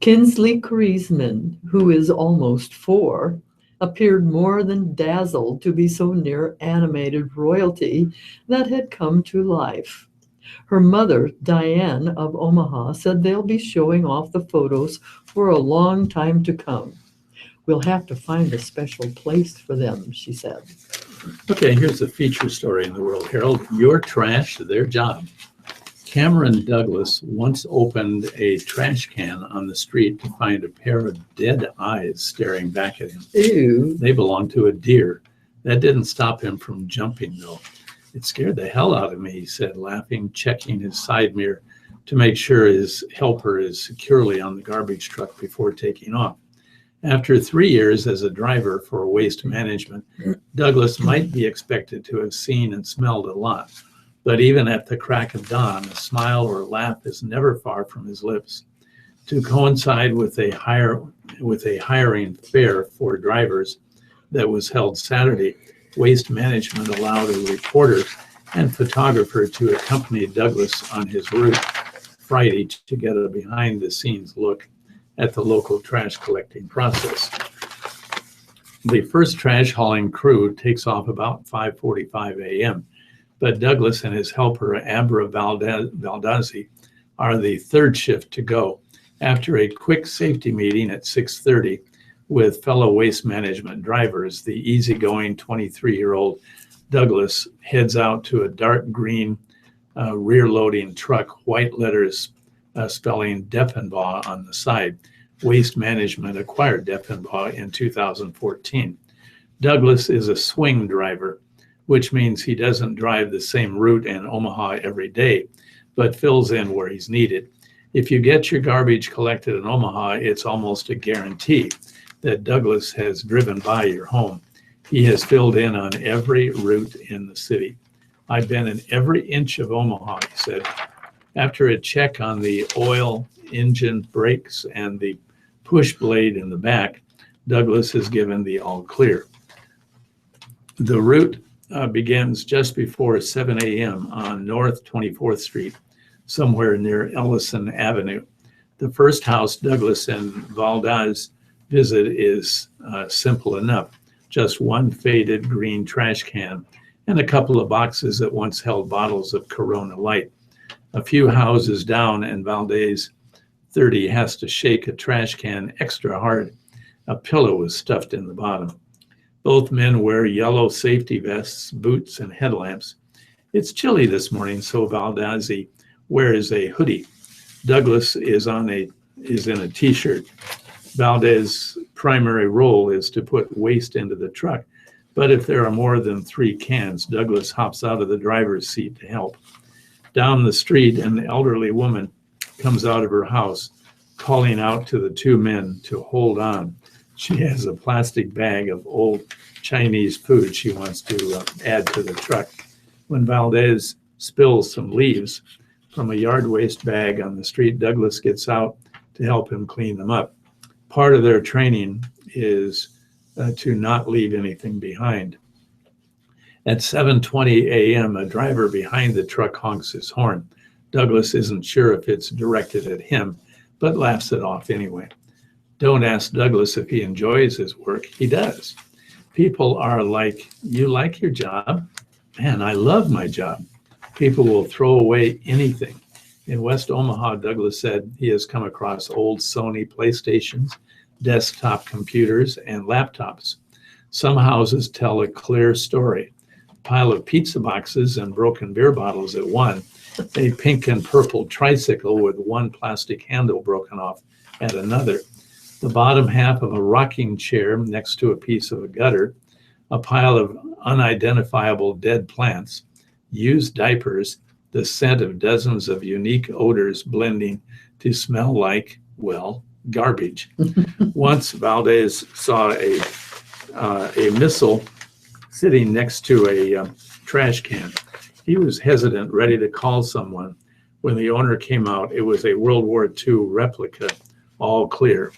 Kinsley Kriesman, who is almost 4, appeared more than dazzled to be so near animated royalty that had come to life. Her mother, Diane of Omaha, said they'll be showing off the photos for a long time to come. We'll have to find a special place for them, she said. Okay, here's a feature story in the World Herald. Your trash, their job. Cameron Douglas once opened a trash can on the street to find a pair of dead eyes staring back at him. Ew. They belonged to a deer. That didn't stop him from jumping, though. It scared the hell out of me, he said, laughing, checking his side mirror to make sure his helper is securely on the garbage truck before taking off. After 3 years as a driver for waste management, Douglas might be expected to have seen and smelled a lot. But even at the crack of dawn, a smile or a laugh is never far from his lips. To coincide with a hiring fair for drivers that was held Saturday, Waste Management allowed a reporter and photographer to accompany Douglas on his route Friday to get a behind-the-scenes look at the local trash collecting process. The first trash hauling crew takes off about 5:45 a.m., but Douglas and his helper, Abra Valdazzi, are the third shift to go. After a quick safety meeting at 6:30 with fellow Waste Management drivers, the easygoing 23-year-old Douglas heads out to a dark green rear-loading truck, white letters spelling Deffenbaugh on the side. Waste Management acquired Deffenbaugh in 2014. Douglas is a swing driver, which means he doesn't drive the same route in Omaha every day, but fills in where he's needed. If you get your garbage collected in Omaha, it's almost a guarantee that Douglas has driven by your home. He has filled in on every route in the city. I've been in every inch of Omaha, he said. After a check on the oil, engine, brakes, and the push blade in the back, Douglas is given the all clear. The route begins just before 7 a.m. on North 24th Street, somewhere near Ellison Avenue. The first house Douglas and Valdez visit is simple enough. Just one faded green trash can and a couple of boxes that once held bottles of Corona Light. A few houses down, and Valdez, 30, has to shake a trash can extra hard. A pillow is stuffed in the bottom. Both men wear yellow safety vests, boots, and headlamps. It's chilly this morning, so Valdez wears a hoodie. Douglas is in a t-shirt. Valdez's primary role is to put waste into the truck, but if there are more than 3 cans, Douglas hops out of the driver's seat to help. Down the street, an elderly woman comes out of her house, calling out to the 2 men to hold on. She has a plastic bag of old Chinese food she wants to add to the truck. When Valdez spills some leaves from a yard waste bag on the street, Douglas gets out to help him clean them up. Part of their training is to not leave anything behind. At 7:20 a.m., a driver behind the truck honks his horn. Douglas isn't sure if it's directed at him, but laughs it off anyway. Don't ask Douglas if he enjoys his work. He does. People are like, "You like your job?" "Man, I love my job." People will throw away anything. In West Omaha, Douglas said he has come across old Sony PlayStations, desktop computers, and laptops. Some houses tell a clear story. A pile of pizza boxes and broken beer bottles at one, a pink and purple tricycle with one plastic handle broken off at another, the bottom half of a rocking chair next to a piece of a gutter, a pile of unidentifiable dead plants, used diapers, the scent of dozens of unique odors blending to smell like, well, garbage. Once Valdez saw a missile sitting next to a trash can. He was hesitant, ready to call someone. When the owner came out, it was a World War II replica, all clear.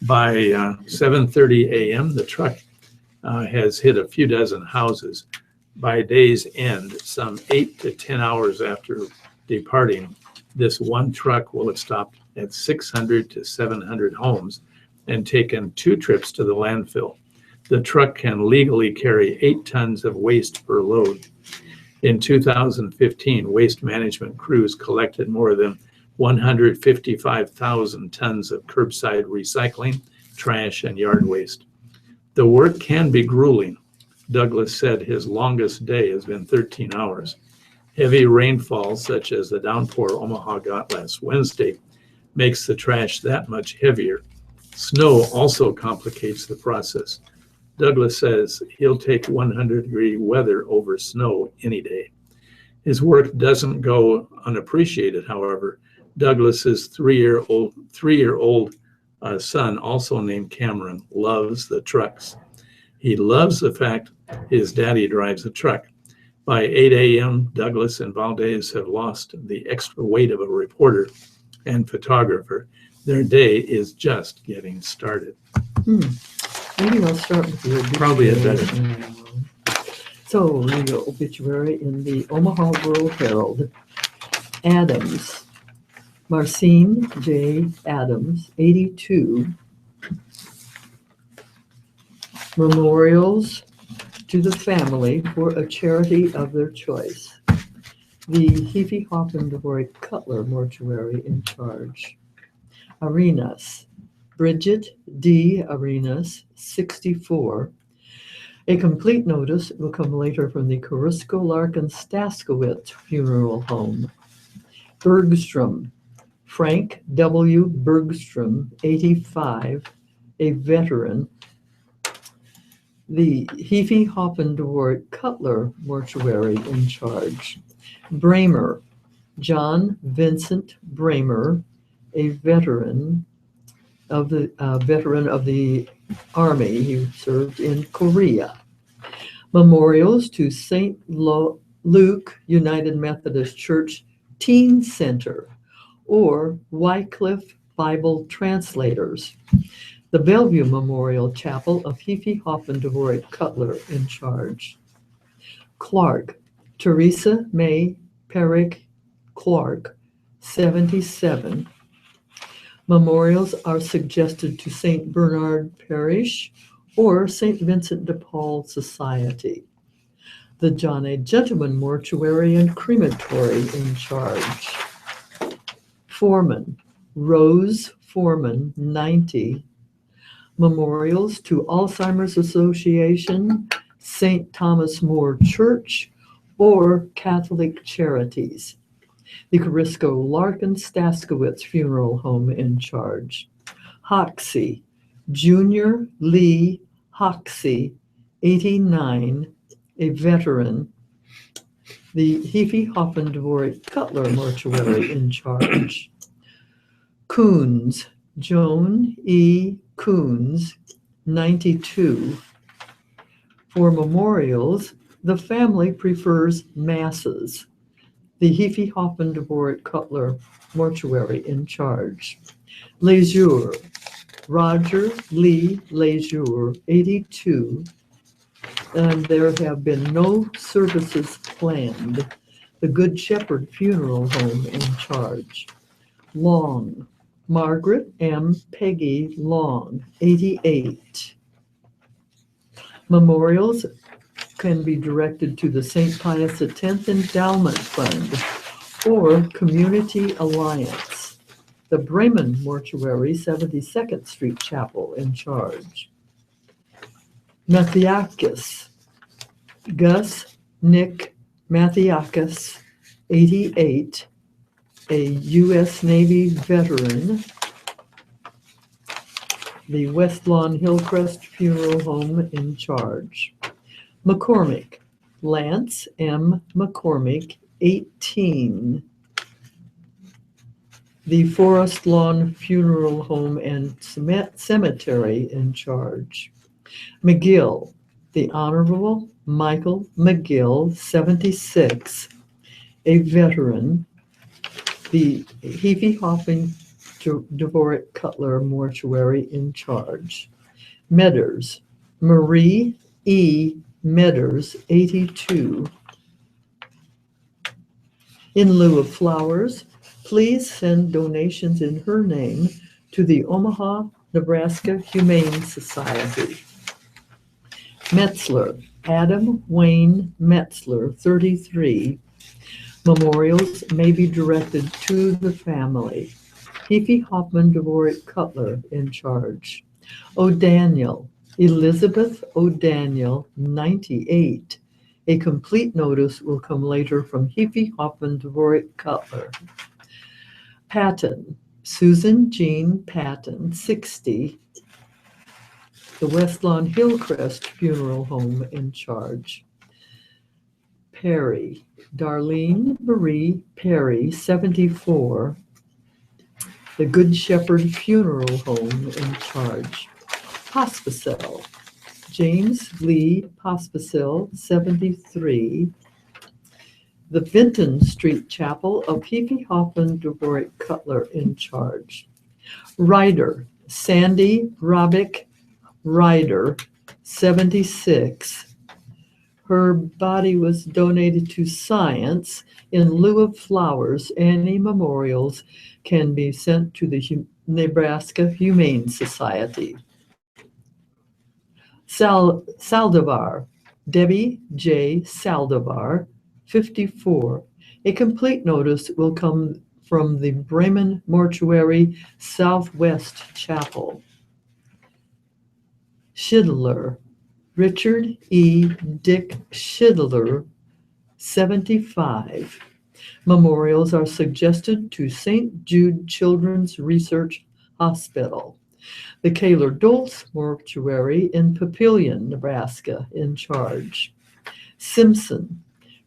By 7:30 a.m., the truck has hit a few dozen houses. By day's end, some 8 to 10 hours after departing, this one truck will have stopped at 600 to 700 homes and taken 2 trips to the landfill. The truck can legally carry 8 tons of waste per load. In 2015, waste management crews collected more than 155,000 tons of curbside recycling, trash, and yard waste. The work can be grueling. Douglas said his longest day has been 13 hours. Heavy rainfall, such as the downpour Omaha got last Wednesday, makes the trash that much heavier. Snow also complicates the process. Douglas says he'll take 100-degree weather over snow any day. His work doesn't go unappreciated, however. Douglas's three-year-old son, also named Cameron, loves the trucks. He loves the fact his daddy drives a truck. By 8 a.m., Douglas and Valdez have lost the extra weight of a reporter and photographer. Their day is just getting started. Maybe I'll start with the obituary. Probably a better. So, the obituary in the Omaha World Herald. Adams, Marcine J. Adams, 82. Memorials to the family for a charity of their choice. The Heaphy Hoppendorf Cutler Mortuary in charge. Arenas, Bridget D. Arenas, 64. A complete notice will come later from the Corisko Larkin Staskowitz Funeral Home. Bergstrom, Frank W. Bergstrom, 85, a veteran. The Heaphy Hoppendorf Cutler Mortuary in charge. Bramer, John Vincent Bramer, a veteran of the Army. He served in Korea. Memorials to St. Luke United Methodist Church, Teen Center, or Wycliffe Bible Translators. The Bellevue Memorial Chapel of Fifi Hoffman Dvorak Cutler in charge. Clark, Teresa May Perrick Clark, 77. Memorials are suggested to St. Bernard Parish or St. Vincent de Paul Society. The John A. Gentleman Mortuary and Crematory in charge. Foreman, Rose Foreman, 90. Memorials to Alzheimer's Association, St. Thomas More Church, or Catholic Charities. The Corisco Larkin Staskowitz Funeral Home in charge. Hoxie, Junior Lee Hoxie, 89, a veteran. The Fifi Hoffman Dvorak Cutler Mortuary in charge. Coons, Joan E. Coons, 92. For memorials, the family prefers masses. The Fifi Hoffman Dvorak Cutler Mortuary in charge. Leisure, Roger Lee Leisure, 82. And there have been no services planned. The Good Shepherd Funeral Home in charge. Long, Margaret M. Peggy Long, 88. Memorials can be directed to the St. Pius X Endowment Fund or Community Alliance. The Bremen Mortuary, 72nd Street Chapel in charge. Mathiakis, Gus Nick Mathiakis, 88, a U.S. Navy veteran. The West Lawn Hillcrest Funeral Home in charge. McCormick, Lance M. McCormick, 18. The Forest Lawn Funeral Home and Cemetery in charge. McGill, the Honorable Michael McGill, 76, a veteran. The Fifi Hoffman Dvorak Cutler Mortuary in charge. Medders, Marie E. Medders, 82. In lieu of flowers, please send donations in her name to the Omaha, Nebraska Humane Society. Metzler, Adam Wayne Metzler, 33. Memorials may be directed to the family. Fifi Hoffman Dvorak Cutler in charge. O'Daniel, Elizabeth O'Daniel, 98. A complete notice will come later from Fifi Hoffman Dvorak Cutler. Patton, Susan Jean Patton, 60. The West Lawn Hillcrest Funeral Home in charge. Perry, Darlene Marie Perry, 74. The Good Shepherd Funeral Home in charge. Pospisil, James Lee Pospisil, 73. The Vinton Street Chapel of Fifi Hoffman Dvorak Cutler in charge. Ryder, Sandy Robick Ryder, 76. Her body was donated to science in lieu of flowers. Any memorials can be sent to the Nebraska Humane Society. Saldivar, Debbie J. Saldivar, 54. A complete notice will come from the Bremen Mortuary Southwest Chapel. Schindler, Richard E. Dick Schindler, 75. Memorials are suggested to St. Jude Children's Research Hospital. The Kaler Doltz Mortuary in Papillion, Nebraska, in charge. Simpson,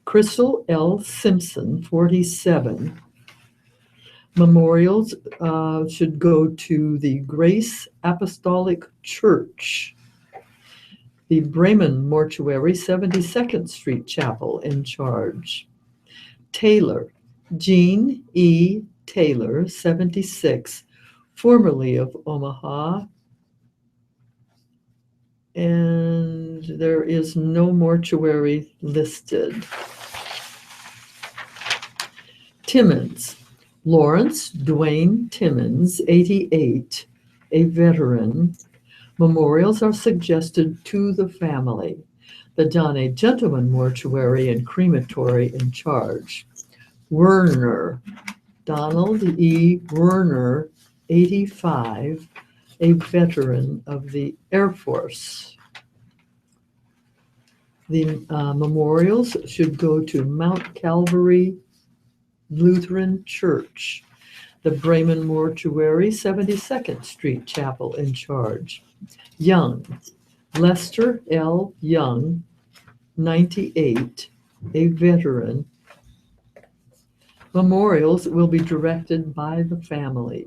Crystal L. Simpson, 47. Memorials should go to the Grace Apostolic Church. The Bremen Mortuary, 72nd Street Chapel, in charge. Taylor, Jean E. Taylor, 76, formerly of Omaha. And there is no mortuary listed. Timmons, Lawrence Dwayne Timmons, 88, a veteran. Memorials are suggested to the family. The Don A. Gentleman Mortuary and Crematory in charge. Werner, Donald E. Werner, 85, a veteran of the Air Force. The memorials should go to Mount Calvary Lutheran Church. The Bremen Mortuary, 72nd Street Chapel in charge. Young, Lester L. Young, 98, a veteran. Memorials will be directed by the family.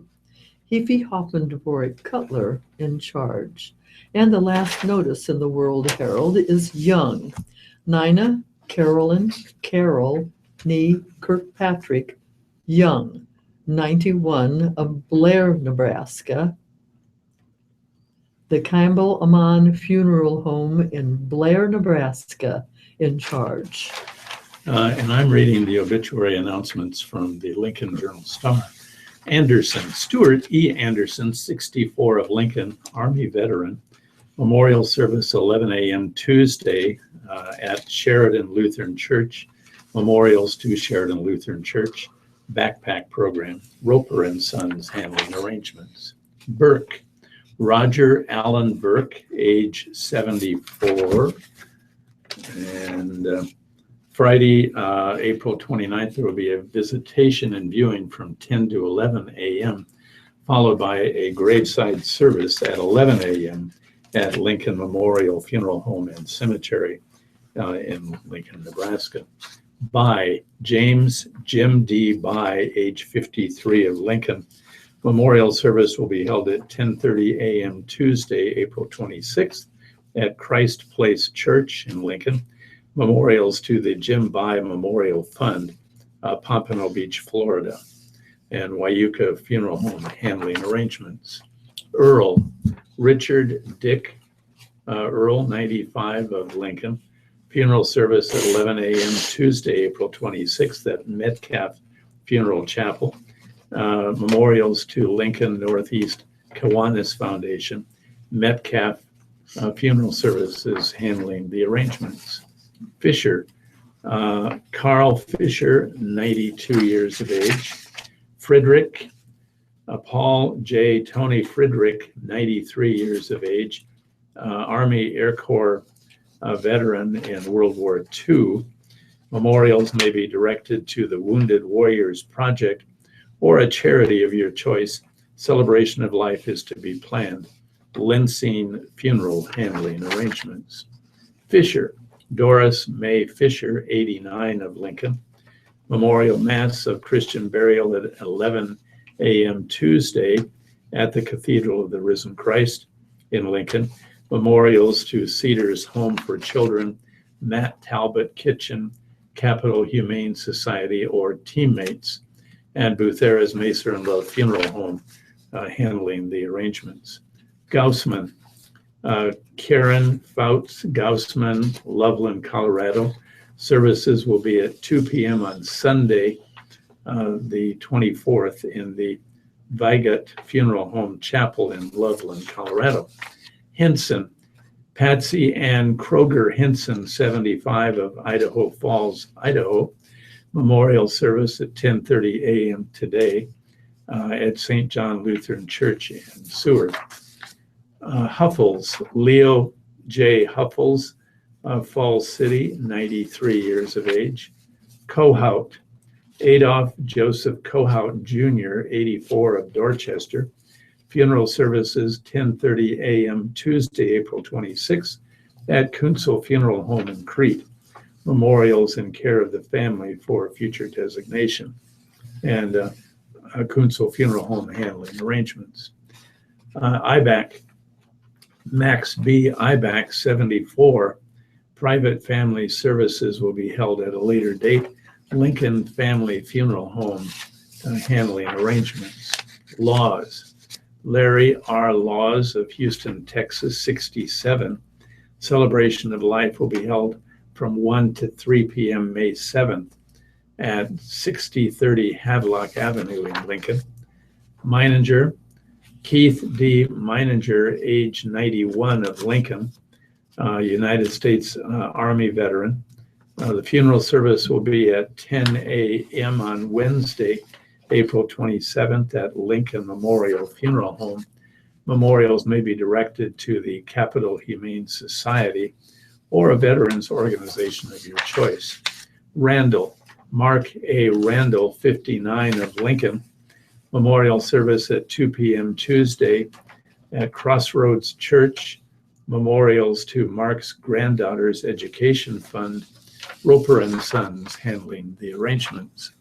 Hefe Hoffman Dvorak Cutler in charge. And the last notice in the World Herald is Young, Nina Carolyn Carol Nee Kirkpatrick Young, 91, of Blair, Nebraska. The Campbell Amon Funeral Home in Blair, Nebraska in charge. And I'm reading the obituary announcements from the Lincoln Journal-Star. Anderson, Stuart E. Anderson, 64, of Lincoln, Army veteran. Memorial service 11 a.m. Tuesday at Sheridan Lutheran Church. Memorials to Sheridan Lutheran Church. Backpack program. Roper and Sons handling arrangements. Burke, Roger Allen Burke, age 74. And Friday, April 29th, there will be a visitation and viewing from 10 to 11 a.m., followed by a graveside service at 11 a.m. at Lincoln Memorial Funeral Home and Cemetery in Lincoln, Nebraska. By James Jim D. By, age 53, of Lincoln. Memorial service will be held at 10:30 a.m. Tuesday, April 26th at Christ Place Church in Lincoln. Memorials to the Jim By Memorial Fund, Pompano Beach, Florida, and Wyuka Funeral Home handling arrangements. Earl, Richard Dick Earl, 95, of Lincoln. Funeral service at 11 a.m. Tuesday, April 26th at Metcalf Funeral Chapel. Memorials to Lincoln Northeast Kiwanis Foundation. Metcalf Funeral Services handling the arrangements. Fisher, Carl Fisher, 92 years of age. Friedrich, Paul J. Tony Friedrich, 93 years of age. Army Air Corps veteran in World War II. Memorials may be directed to the Wounded Warriors Project or a charity of your choice. Celebration of life is to be planned. Lensing Funeral handling arrangements. Fisher, Doris May Fisher, 89, of Lincoln. Memorial Mass of Christian burial at 11 a.m. Tuesday at the Cathedral of the Risen Christ in Lincoln. Memorials to Cedars Home for Children, Matt Talbot Kitchen, Capital Humane Society, or Teammates, and Boothera's Macer and Love Funeral Home handling the arrangements. Gaussman, Karen Fouts Gaussman, Loveland, Colorado. Services will be at 2 p.m. on Sunday, the 24th, in the Vigat Funeral Home Chapel in Loveland, Colorado. Henson, Patsy Ann Kroger Henson, 75, of Idaho Falls, Idaho. Memorial service at 10:30 a.m. today at St. John Lutheran Church in Seward. Huffles, Leo J. Huffles, of Falls City, 93 years of age. Cohout, Adolph Joseph Cohout Jr., 84, of Dorchester. Funeral services 10:30 a.m. Tuesday, April 26th at Kunsel Funeral Home in Crete. Memorials in care of the family for future designation. And Kunsel Funeral Home handling arrangements. IBAC, Max B. IBAC, 74. Private family services will be held at a later date Lincoln Family Funeral Home handling arrangements. Laws. Larry R. Laws of Houston, Texas, 67. Celebration of Life will be held from 1 to 3 p.m. May 7th at 6030 Havelock Avenue in Lincoln. Meininger, Keith D. Meininger, age 91, of Lincoln, United States Army veteran. The funeral service will be at 10 a.m. on Wednesday, April 27th at Lincoln Memorial Funeral Home. Memorials may be directed to the Capital Humane Society or a veterans organization of your choice. Randall, Mark A. Randall, 59, of Lincoln. Memorial service at 2 p.m. Tuesday at Crossroads Church. Memorials to Mark's granddaughter's education fund. Roper and Sons handling the arrangements.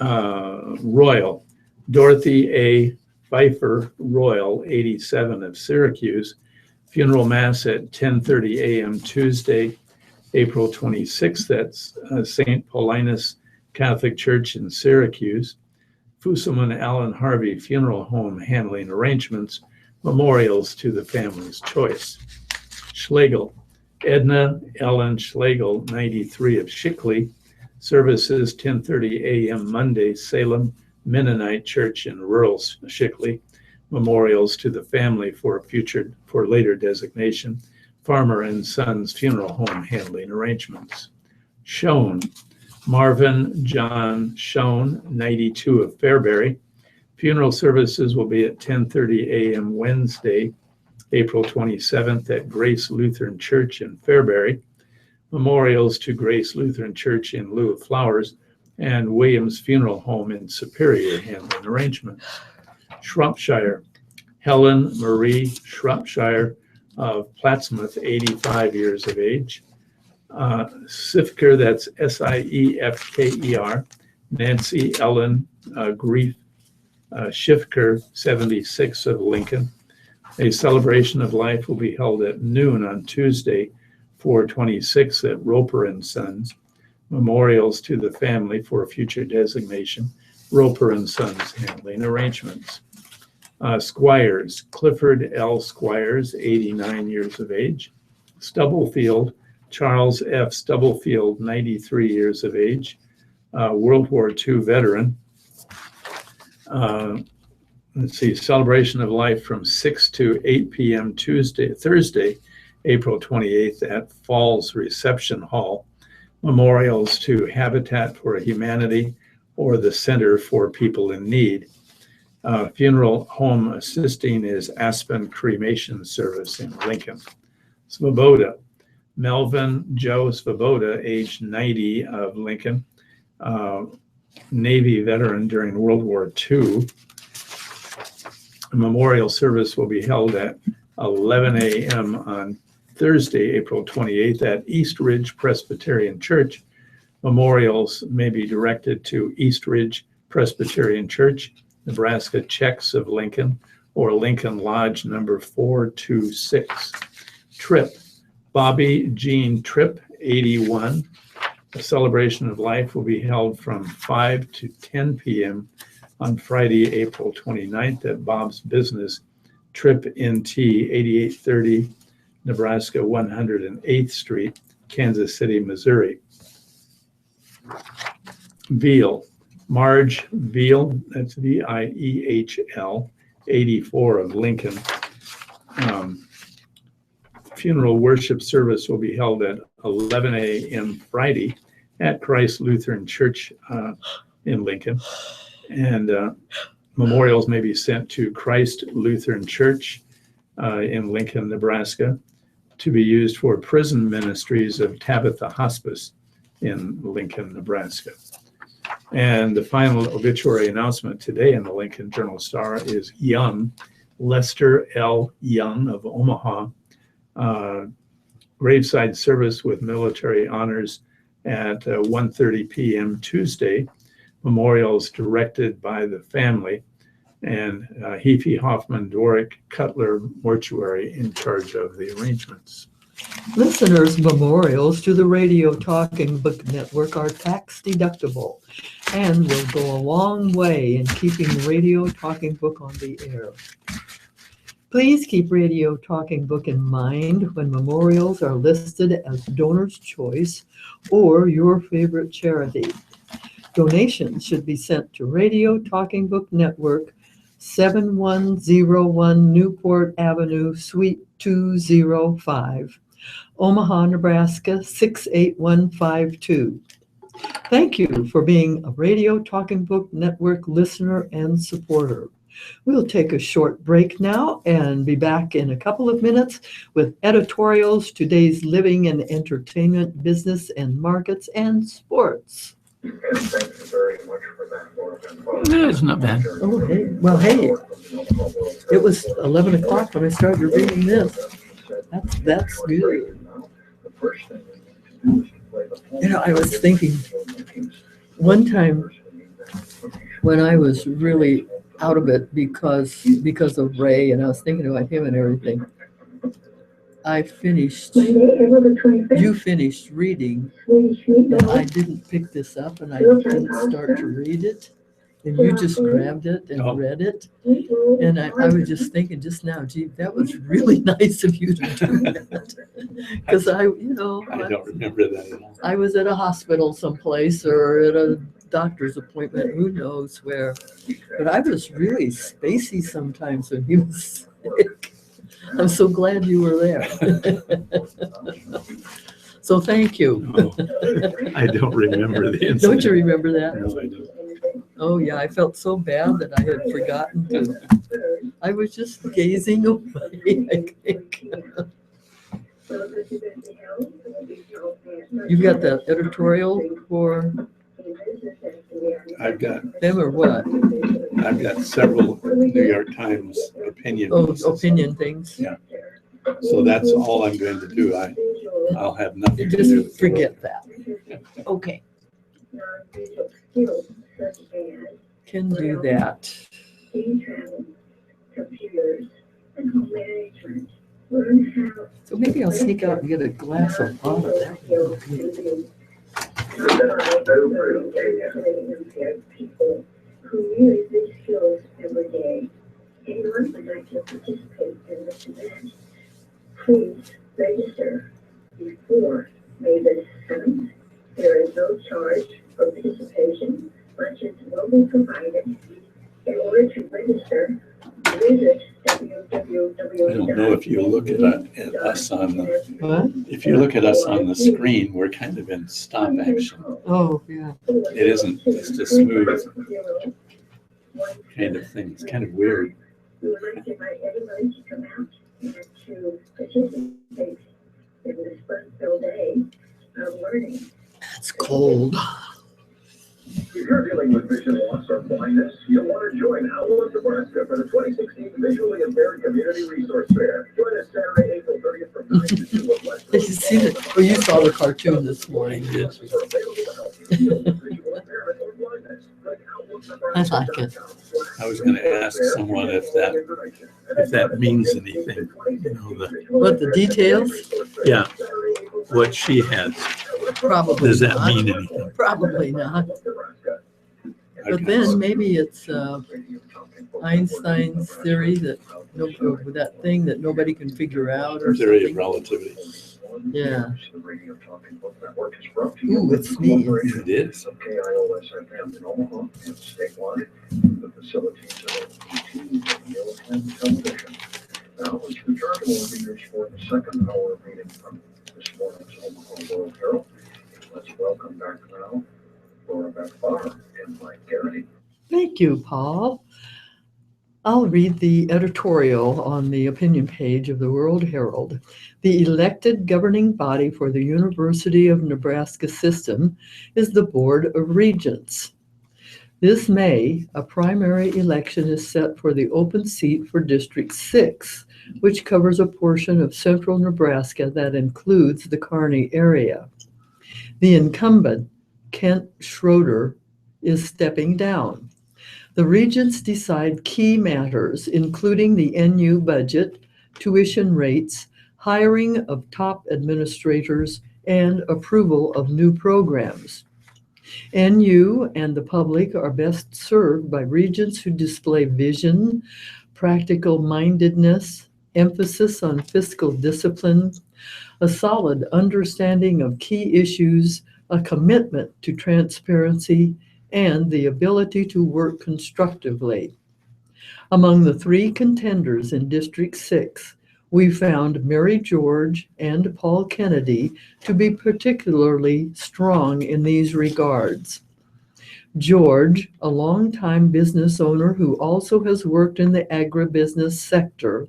Royal, Dorothy A. Pfeiffer Royal, 87, of Syracuse. Funeral mass at 10:30 a.m. Tuesday, April 26th at St. Paulinus Catholic Church in Syracuse. Fusselman Allen Harvey Funeral Home handling arrangements. Memorials to the family's choice. Schlegel, Edna Ellen Schlegel, 93, of Shickley. Services 10:30 a.m. Monday, Salem Mennonite Church in rural Shickley. Memorials to the family for later designation. Farmer and Sons Funeral Home handling arrangements. Schoen, Marvin John Schoen, 92, of Fairbury. Funeral services will be at 10:30 a.m. Wednesday, April 27th at Grace Lutheran Church in Fairbury. Memorials to Grace Lutheran Church in lieu of flowers and Williams Funeral Home in Superior handling arrangements. Shropshire, Helen Marie Shropshire of Plattsmouth, 85 years of age. Siefker, that's Siefker, Nancy Ellen Grief Schiffker, 76, of Lincoln. A celebration of life will be held at noon on Tuesday, 4/26, at Roper and Sons. Memorials to the family for a future designation. Roper and Sons handling arrangements. Squires, Clifford L. Squires, 89 years of age. Stubblefield, Charles F. Stubblefield, 93 years of age. World War II veteran. Let's see, celebration of life from 6 to 8 p.m. Thursday, April 28th at Falls Reception Hall. Memorials to Habitat for Humanity or the Center for People in Need. Funeral home assisting is Aspen Cremation Service in Lincoln. Svoboda, Melvin Joe Svoboda, age 90, of Lincoln. Navy veteran during World War II. A memorial service will be held at 11 a.m. on Thursday, April 28th at East Ridge Presbyterian Church. Memorials may be directed to East Ridge Presbyterian Church, Nebraska Czechs of Lincoln, or Lincoln Lodge number 426. Tripp, Bobby Jean Tripp, 81. A celebration of life will be held from 5 to 10 p.m. on Friday, April 29th at Bob's Business, Tripp NT, 8830 Nebraska 108th Street, Kansas City, Missouri. Veal, Marge Veal, that's Viehl, 84, of Lincoln. Funeral worship service will be held at 11 a.m. Friday at Christ Lutheran Church in Lincoln. And memorials may be sent to Christ Lutheran Church in Lincoln, Nebraska, to be used for prison ministries of Tabitha Hospice in Lincoln, Nebraska. And the final obituary announcement today in the Lincoln Journal-Star is Young, Lester L. Young of Omaha. Graveside service with military honors at 1:30 p.m. Tuesday. Memorials directed by the family, and Heafy Hoffman Dwarick Cutler Mortuary in charge of the arrangements. Listeners' memorials to the Radio Talking Book Network are tax deductible and will go a long way in keeping Radio Talking Book on the air. Please keep Radio Talking Book in mind when memorials are listed as donor's choice or your favorite charity. Donations should be sent to Radio Talking Book Network, 7101 Newport Avenue, Suite 205, Omaha, Nebraska 68152. Thank you for being a Radio Talking Book Network listener and supporter. We'll take a short break now and be back in a couple of minutes with editorials, today's living and entertainment, business and markets, and sports. And thank you very much for that, Laura. Yeah, it's not bad. Oh, hey. Well, hey, it was 11 o'clock when I started reading this. That's good. You know, I was thinking one time when I was really out of it because of Ray, and I was thinking about him and everything, you finished reading, and I didn't pick this up, and I didn't start to read it, and you just grabbed it and read it, and I was just thinking just now, gee, that was really nice of you to do that, because I don't remember that at all. I was at a hospital someplace or at a doctor's appointment, who knows where, but I was really spacey sometimes when he was sick. I'm so glad you were there. So thank you. I don't remember the incident. Don't you remember that? No, I don't. Oh, yeah, I felt so bad that I had forgotten to. I was just gazing away, I think. You've got the editorial for I've got them or what? I've got several New York Times opinion pieces. Opinion things. Yeah. So that's all I'm going to do. I'll have nothing to do. Just forget that. Okay. Can do that. So maybe I'll sneak out and get a glass of water. That would be good. People who use these skills every day. Anyone would like to participate in this event, please register before May the 7th. There is no charge for participation. Lunches will be provided. In order to register, visit www. I don't know if you look at us on the What? if you look at us on the screen, we're kind of in stop action. Oh, yeah. It isn't just a smooth kind of thing. It's kind of weird. We would like to invite everybody to come out and to participate in this fun-filled day of learning. It's cold. If you're dealing with vision loss or blindness, you'll want to join Howell, Nebraska for the 2016 Visually Impaired Community Resource Fair. Join us Saturday, April 30th from 9 to 2 of West. Did you see it? Oh, you saw the cartoon this morning, didn't you? I like it. I was going to ask someone if that means anything. You know, What, the details? yeah, what she has. Probably Does that not. mean anything? Probably not. But then maybe it's Einstein's theory that that thing that nobody can figure out or Theory of something. relativity. Yeah. Ooh, it's me. It is. The facilities of radio and television. Now let's return to our readers for the second hour of reading from this morning's Omaha World Herald. Let's welcome back now Laura Beth Barr and Mike Garrity. Thank you, Paul. I'll read the editorial on the opinion page of the World Herald. The elected governing body for the University of Nebraska system is the Board of Regents. This May, a primary election is set for the open seat for District 6, which covers a portion of central Nebraska that includes the Kearney area. The incumbent, Kent Schroeder, is stepping down. The regents decide key matters, including the NU budget, tuition rates, hiring of top administrators, and approval of new programs. NU and the public are best served by regents who display vision, practical mindedness, emphasis on fiscal discipline, a solid understanding of key issues, a commitment to transparency, and the ability to work constructively. Among the three contenders in District 6, we found Mary George and Paul Kennedy to be particularly strong in these regards. George, a longtime business owner who also has worked in the agribusiness sector,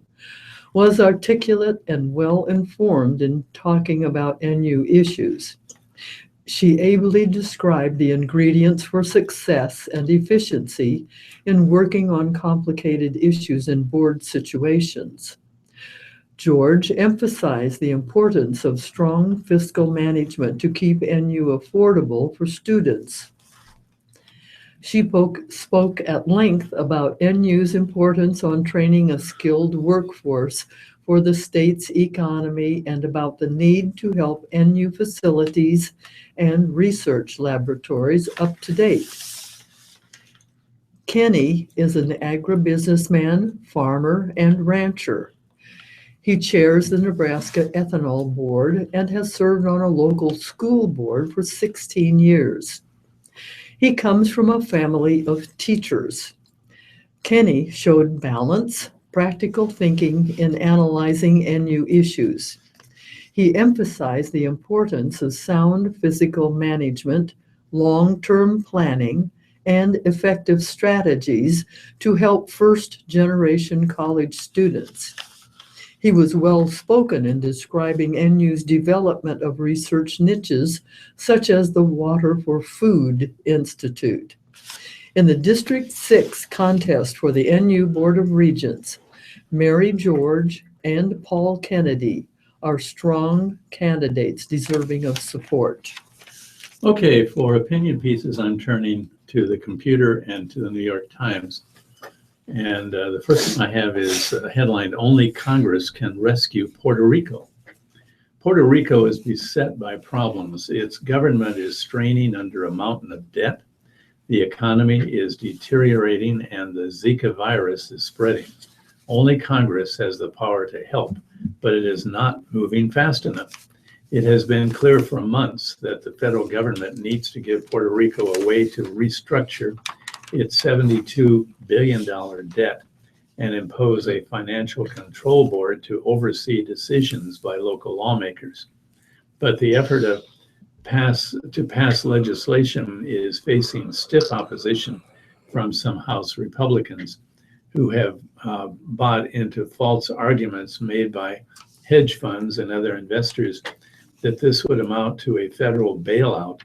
was articulate and well-informed in talking about NU issues. She ably described the ingredients for success and efficiency in working on complicated issues in board situations. George emphasized the importance of strong fiscal management to keep NU affordable for students. She spoke at length about NU's importance on training a skilled workforce for the state's economy and about the need to help NU facilities and research laboratories up to date. Kenny is an agribusinessman, farmer, and rancher. He chairs the Nebraska Ethanol Board and has served on a local school board for 16 years. He comes from a family of teachers. Kenny showed balance, practical thinking in analyzing NU issues. He emphasized the importance of sound physical management, long-term planning, and effective strategies to help first-generation college students. He was well-spoken in describing NU's development of research niches, such as the Water for Food Institute. In the District 6 contest for the NU Board of Regents, Mary George and Paul Kennedy are strong candidates deserving of support. Okay, for opinion pieces, I'm turning to the computer and to the New York Times. And the first one I have is headlined, "Only Congress Can Rescue Puerto Rico." Puerto Rico is beset by problems. Its government is straining under a mountain of debt. The economy is deteriorating and the Zika virus is spreading. Only Congress has the power to help, but it is not moving fast enough. It has been clear for months that the federal government needs to give Puerto Rico a way to restructure its $72 billion debt and impose a financial control board to oversee decisions by local lawmakers. But the effort to pass legislation is facing stiff opposition from some House Republicans who have bought into false arguments made by hedge funds and other investors that this would amount to a federal bailout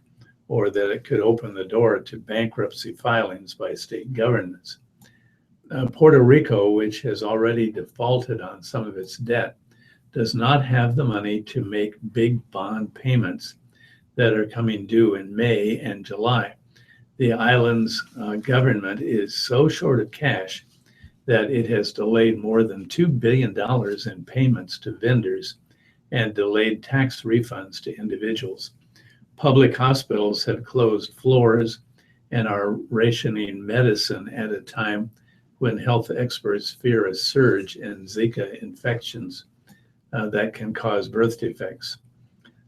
or that it could open the door to bankruptcy filings by state governments. Puerto Rico, which has already defaulted on some of its debt, does not have the money to make big bond payments that are coming due in May and July. The island's government is so short of cash that it has delayed more than $2 billion in payments to vendors and delayed tax refunds to individuals. Public hospitals have closed floors and are rationing medicine at a time when health experts fear a surge in Zika infections that can cause birth defects.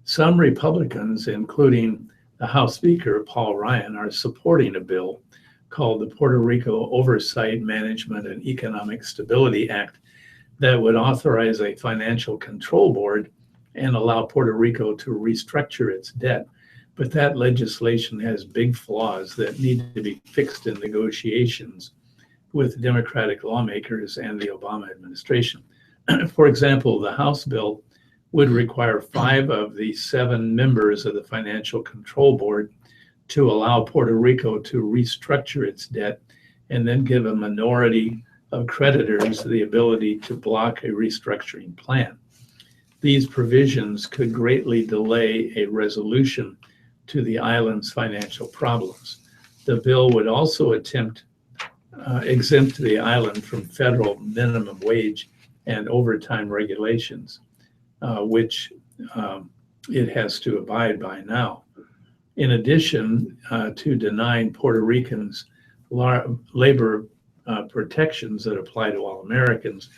Some Republicans, including the House Speaker, Paul Ryan, are supporting a bill called the Puerto Rico Oversight, Management, and Economic Stability Act that would authorize a financial control board and allow Puerto Rico to restructure its debt. But that legislation has big flaws that need to be fixed in negotiations with Democratic lawmakers and the Obama administration. For example, the House bill would require 5 of the 7 members of the Financial Control Board to allow Puerto Rico to restructure its debt and then give a minority of creditors the ability to block a restructuring plan. These provisions could greatly delay a resolution to the island's financial problems. The bill would also attempt exempt the island from federal minimum wage and overtime regulations. which it has to abide by now. In addition to denying Puerto Ricans labor protections that apply to all Americans,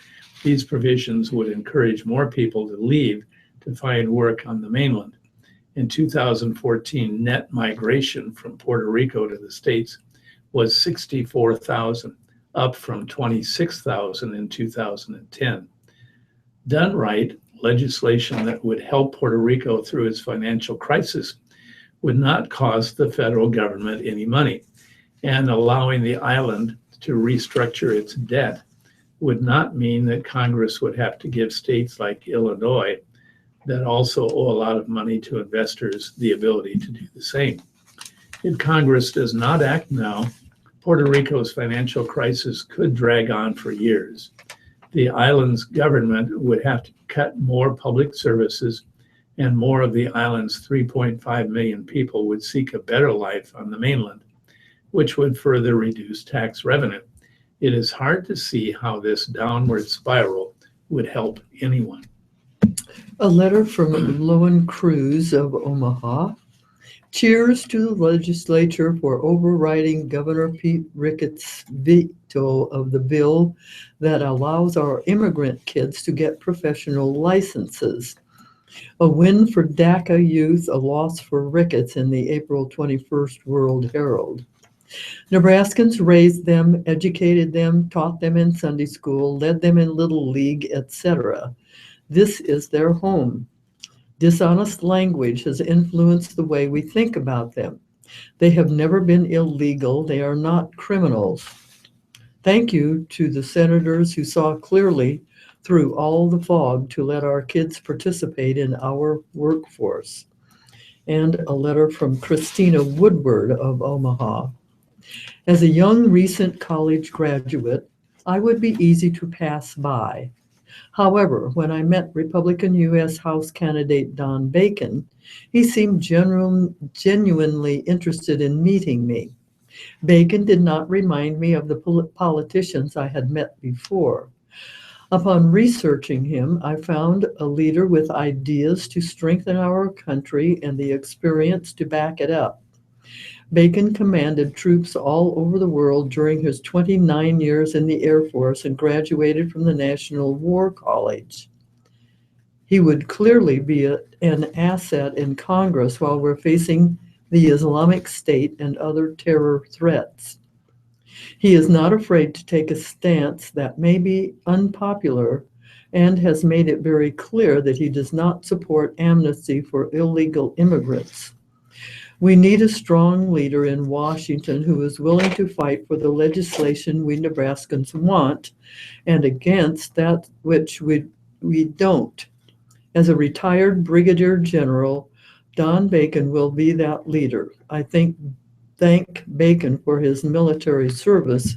these provisions would encourage more people to leave to find work on the mainland. In 2014, net migration from Puerto Rico to the States was 64,000, up from 26,000 in 2010. Done right, legislation that would help Puerto Rico through its financial crisis would not cost the federal government any money, and allowing the island to restructure its debt would not mean that Congress would have to give states like Illinois, that also owe a lot of money to investors, the ability to do the same. If Congress does not act now, Puerto Rico's financial crisis could drag on for years. The island's government would have to cut more public services, and more of the island's 3.5 million people would seek a better life on the mainland, which would further reduce tax revenue. It is hard to see how this downward spiral would help anyone. A letter from Loan Cruz of Omaha. Cheers to the legislature for overriding Governor Pete Ricketts' veto of the bill that allows our immigrant kids to get professional licenses. A win for DACA youth, a loss for Ricketts in the April 21st World Herald. Nebraskans raised them, educated them, taught them in Sunday school, led them in Little League, etc. This is their home. Dishonest language has influenced the way we think about them. They have never been illegal. They are not criminals. Thank you to the senators who saw clearly through all the fog to let our kids participate in our workforce. And a letter from Christina Woodward of Omaha. As a young recent college graduate, I would be easy to pass by. However, when I met Republican U.S. House candidate Don Bacon, he seemed genuinely interested in meeting me. Bacon did not remind me of the politicians I had met before. Upon researching him, I found a leader with ideas to strengthen our country and the experience to back it up. Bacon commanded troops all over the world during his 29 years in the Air Force and graduated from the National War College. He would clearly be an asset in Congress while we're facing the Islamic State and other terror threats. He is not afraid to take a stance that may be unpopular and has made it very clear that he does not support amnesty for illegal immigrants. We need a strong leader in Washington who is willing to fight for the legislation we Nebraskans want and against that which we don't. As a retired brigadier general, Don Bacon will be that leader. I thank Bacon for his military service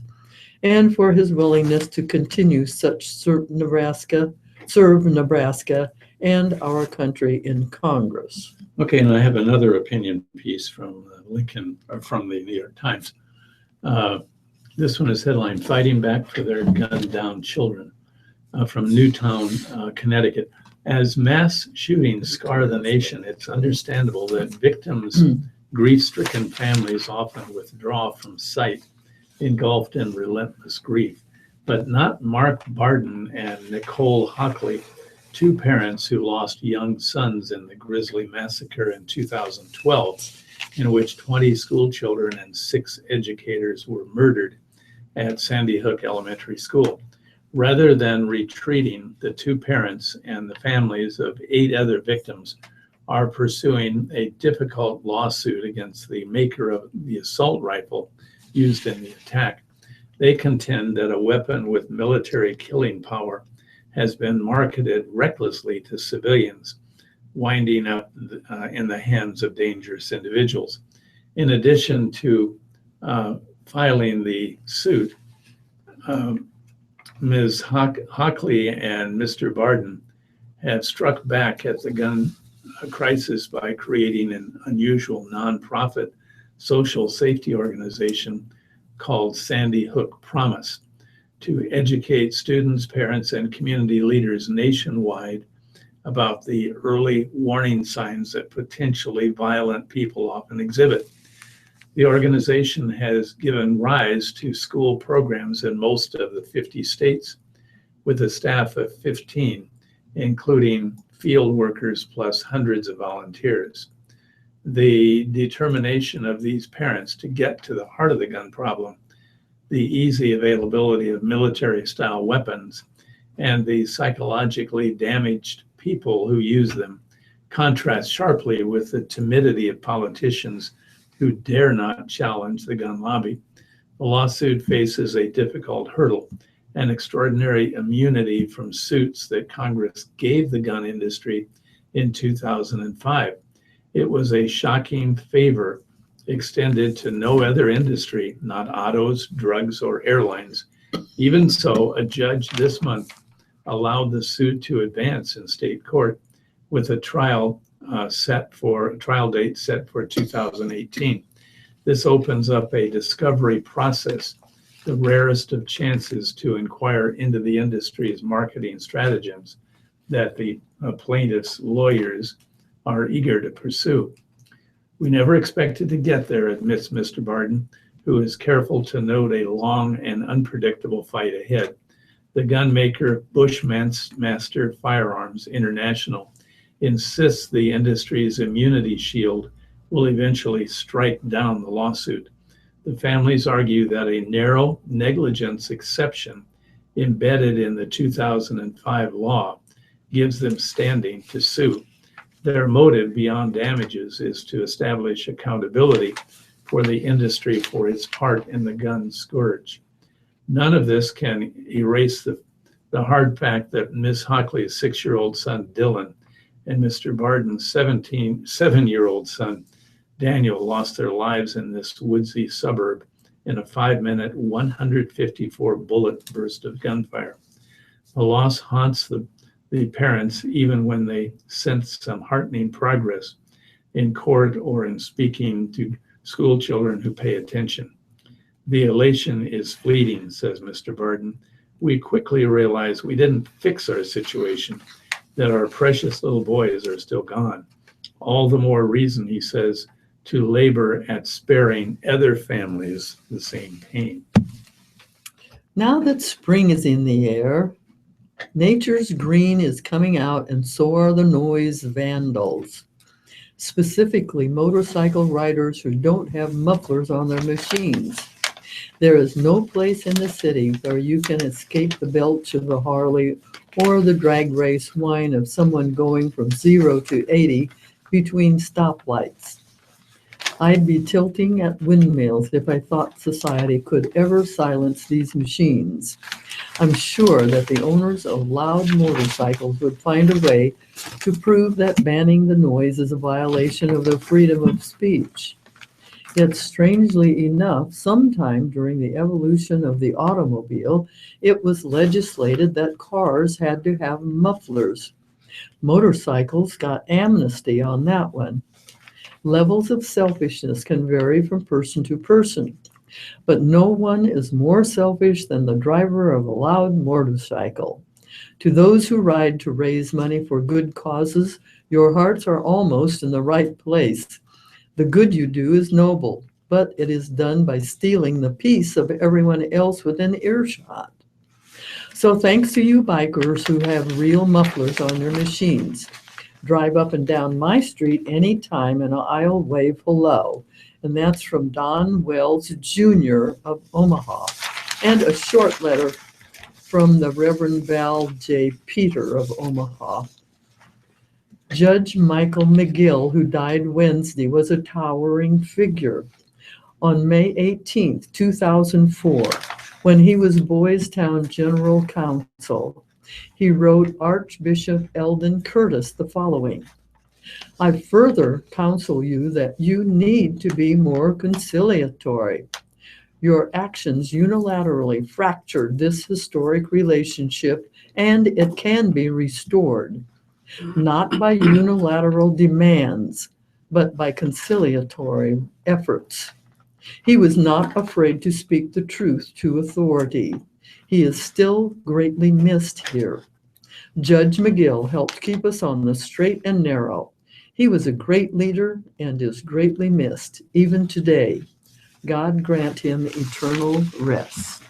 and for his willingness to continue serve Nebraska and our country in Congress. Okay, and I have another opinion piece from from the New York Times. This one is headlined, Fighting Back for Their Gunned Down Children, from Newtown, Connecticut. As mass shootings scar the nation, it's understandable that victims' grief-stricken families often withdraw from sight, engulfed in relentless grief. But not Mark Barden and Nicole Hockley, two parents who lost young sons in the grisly massacre in 2012, in which 20 school children and 6 educators were murdered at Sandy Hook Elementary School. Rather than retreating, the two parents and the families of 8 other victims are pursuing a difficult lawsuit against the maker of the assault rifle used in the attack. They contend that a weapon with military killing power has been marketed recklessly to civilians, winding up in the hands of dangerous individuals. In addition to filing the suit, Ms. Hockley and Mr. Barden have struck back at the gun crisis by creating an unusual nonprofit social safety organization called Sandy Hook Promise to educate students, parents, and community leaders nationwide about the early warning signs that potentially violent people often exhibit. The organization has given rise to school programs in most of the 50 states with a staff of 15, including field workers plus hundreds of volunteers. The determination of these parents to get to the heart of the gun problem, the easy availability of military-style weapons, and the psychologically damaged people who use them contrasts sharply with the timidity of politicians who dare not challenge the gun lobby. The lawsuit faces a difficult hurdle, an extraordinary immunity from suits that Congress gave the gun industry in 2005. It was a shocking favor extended to no other industry, not autos, drugs, or airlines. Even so, a judge this month allowed the suit to advance in state court with a trial date set for 2018. This opens up a discovery process, the rarest of chances to inquire into the industry's marketing stratagems that the plaintiffs' lawyers are eager to pursue. We never expected to get there, admits Mr. Barden, who is careful to note a long and unpredictable fight ahead. The gun maker Bushmaster Firearms International insists the industry's immunity shield will eventually strike down the lawsuit. The families argue that a narrow negligence exception embedded in the 2005 law gives them standing to sue. Their motive beyond damages is to establish accountability for the industry for its part in the gun scourge. None of this can erase the hard fact that Ms. Hockley's 6-year-old son, Dylan, and Mr. Barden's 7-year-old son, Daniel, lost their lives in this woodsy suburb in a 5-minute, 154-bullet burst of gunfire. The loss haunts the parents even when they sense some heartening progress in court or in speaking to school children who pay attention. The elation is fleeting, says Mr. Barden. We quickly realize we didn't fix our situation, that our precious little boys are still gone. All the more reason, he says, to labor at sparing other families the same pain. Now that spring is in the air, nature's green is coming out, and so are the noise vandals, specifically motorcycle riders who don't have mufflers on their machines. There is no place in the city where you can escape the belch of the Harley or the drag race whine of someone going from 0 to 80 between stoplights. I'd be tilting at windmills if I thought society could ever silence these machines. I'm sure that the owners of loud motorcycles would find a way to prove that banning the noise is a violation of their freedom of speech. Yet strangely enough, sometime during the evolution of the automobile, it was legislated that cars had to have mufflers. Motorcycles got amnesty on that one. Levels of selfishness can vary from person to person, but no one is more selfish than the driver of a loud motorcycle. To those who ride to raise money for good causes, your hearts are almost in the right place. The good you do is noble, but it is done by stealing the peace of everyone else within earshot. So thanks to you bikers who have real mufflers on your machines. Drive up and down my street anytime and I'll wave hello. And that's from Don Wells Jr. of Omaha. And a short letter from the Reverend Val J. Peter of Omaha. Judge Michael McGill, who died Wednesday, was a towering figure. On May 18, 2004, when he was Boys Town General Counsel, he wrote Archbishop Eldon Curtis the following: I further counsel you that you need to be more conciliatory. Your actions unilaterally fractured this historic relationship, and it can be restored. Not by unilateral demands, but by conciliatory efforts. He was not afraid to speak the truth to authority. He is still greatly missed here. Judge McGill helped keep us on the straight and narrow. He was a great leader and is greatly missed, even today. God grant him eternal rest.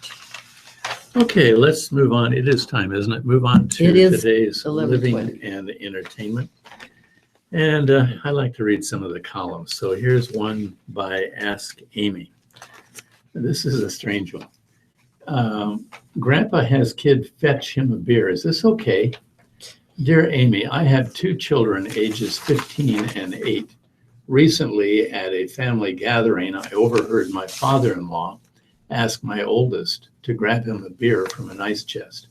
Okay, let's move on. It is time, isn't it? Move on to It is today's 11:20. living and entertainment. And I like to read some of the columns. So here's one by Ask Amy. This is a strange one. Grandpa has kid fetch him a beer. Is this okay? Dear Amy, I have two children ages 15 and 8. Recently, at a family gathering, I overheard my father-in-law ask my oldest to grab him a beer from an ice chest.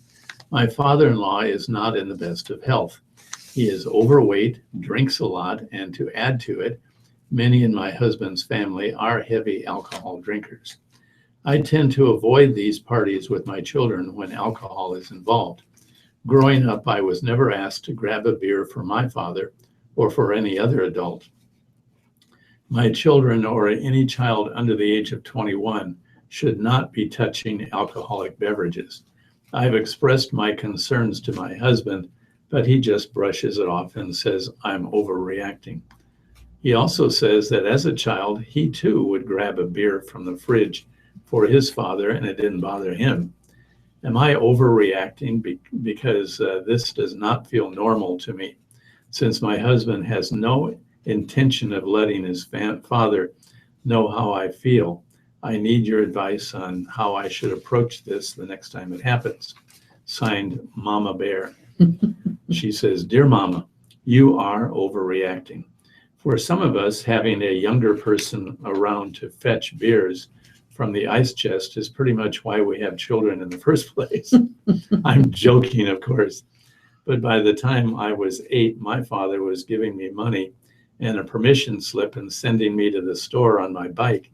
My father-in-law is not in the best of health. He is overweight, drinks a lot, and to add to it, many in my husband's family are heavy alcohol drinkers. I tend to avoid these parties with my children when alcohol is involved. Growing up, I was never asked to grab a beer for my father or for any other adult. My children or any child under the age of 21 should not be touching alcoholic beverages. I've expressed my concerns to my husband, but he just brushes it off and says I'm overreacting. He also says that as a child, he too would grab a beer from the fridge for his father and it didn't bother him. Am I overreacting because this does not feel normal to me? Since my husband has no intention of letting his father know how I feel, I need your advice on how I should approach this the next time it happens. Signed, Mama Bear. She says, Dear Mama, you are overreacting. For some of us, having a younger person around to fetch beers from the ice chest is pretty much why we have children in the first place. I'm joking, of course. But by the time I was 8, my father was giving me money and a permission slip and sending me to the store on my bike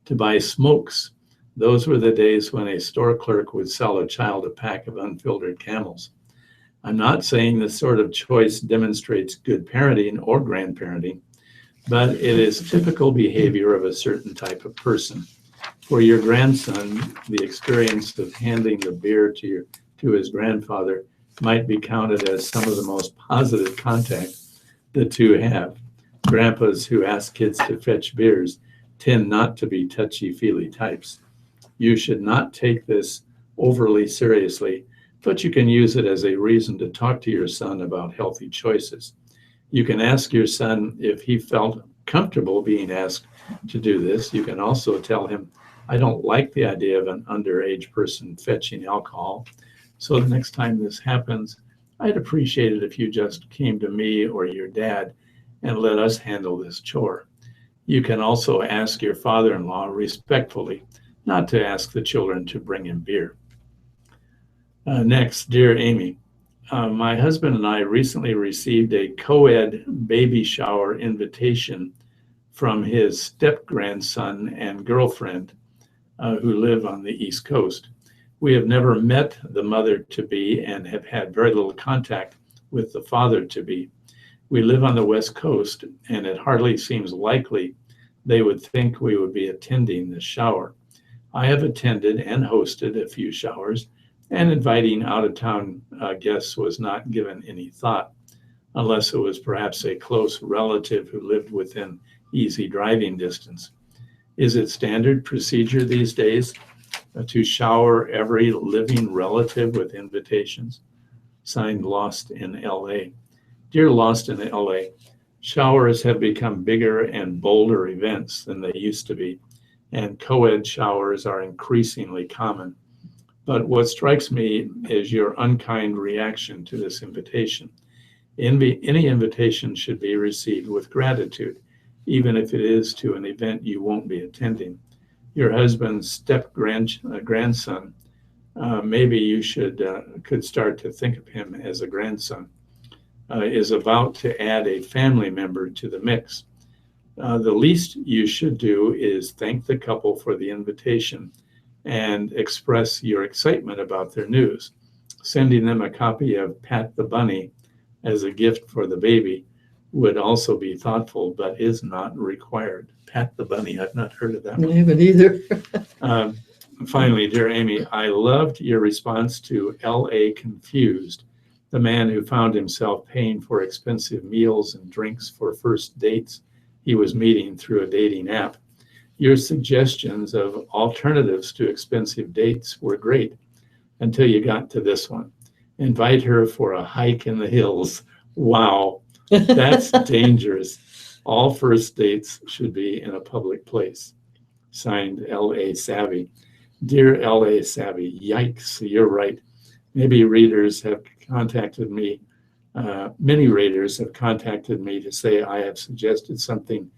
to buy smokes. Those were the days when a store clerk would sell a child a pack of unfiltered Camels. I'm not saying this sort of choice demonstrates good parenting or grandparenting, but it is typical behavior of a certain type of person. For your grandson, the experience of handing the beer to his grandfather might be counted as some of the most positive contact the two have. Grandpas who ask kids to fetch beers tend not to be touchy-feely types. You should not take this overly seriously, but you can use it as a reason to talk to your son about healthy choices. You can ask your son if he felt comfortable being asked to do this. You can also tell him, I don't like the idea of an underage person fetching alcohol, so the next time this happens, I'd appreciate it if you just came to me or your dad and let us handle this chore. You can also ask your father-in-law respectfully not to ask the children to bring him beer. Next, dear Amy, my husband and I recently received a co-ed baby shower invitation from his step-grandson and girlfriend who live on the East Coast. We have never met the mother-to-be and have had very little contact with the father-to-be. We live on the West Coast, and it hardly seems likely they would think we would be attending this shower. I have attended and hosted a few showers, and inviting out-of-town guests was not given any thought, unless it was perhaps a close relative who lived within easy driving distance. Is it standard procedure these days to shower every living relative with invitations? Signed, Lost in LA. Dear Lost in LA, showers have become bigger and bolder events than they used to be, and co-ed showers are increasingly common. But what strikes me is your unkind reaction to this invitation. Any invitation should be received with gratitude, even if it is to an event you won't be attending. Your husband's step-grandson, maybe you could start to think of him as a grandson, is about to add a family member to the mix. The least you should do is thank the couple for the invitation and express your excitement about their news. Sending them a copy of Pat the Bunny as a gift for the baby would also be thoughtful, but is not required. Pat the Bunny, I've not heard of that one. I haven't either. Finally, dear Amy, I loved your response to LA Confused. the man who found himself paying for expensive meals and drinks for first dates he was meeting through a dating app. Your suggestions of alternatives to expensive dates were great until you got to this one. Invite her for a hike in the hills. Wow, that's dangerous. All first dates should be in a public place. Signed, L.A. Savvy. Dear L.A. Savvy, yikes, you're right. Maybe readers have contacted me. Many readers have contacted me to say I have suggested something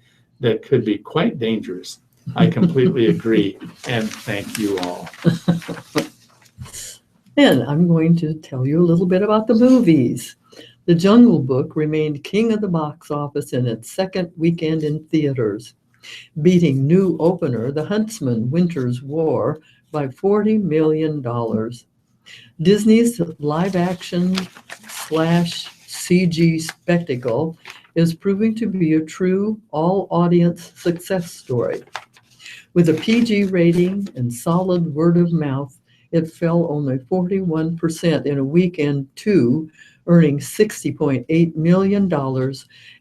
that could be quite dangerous. I completely agree, and thank you all. And I'm going to tell you a little bit about the movies. The Jungle Book remained king of the box office in its second weekend in theaters, beating new opener The Huntsman: Winter's War by $40 million. Disney's live-action / CG spectacle is proving to be a true all-audience success story. With a PG rating and solid word of mouth, it fell only 41% in a weekend two, earning $60.8 million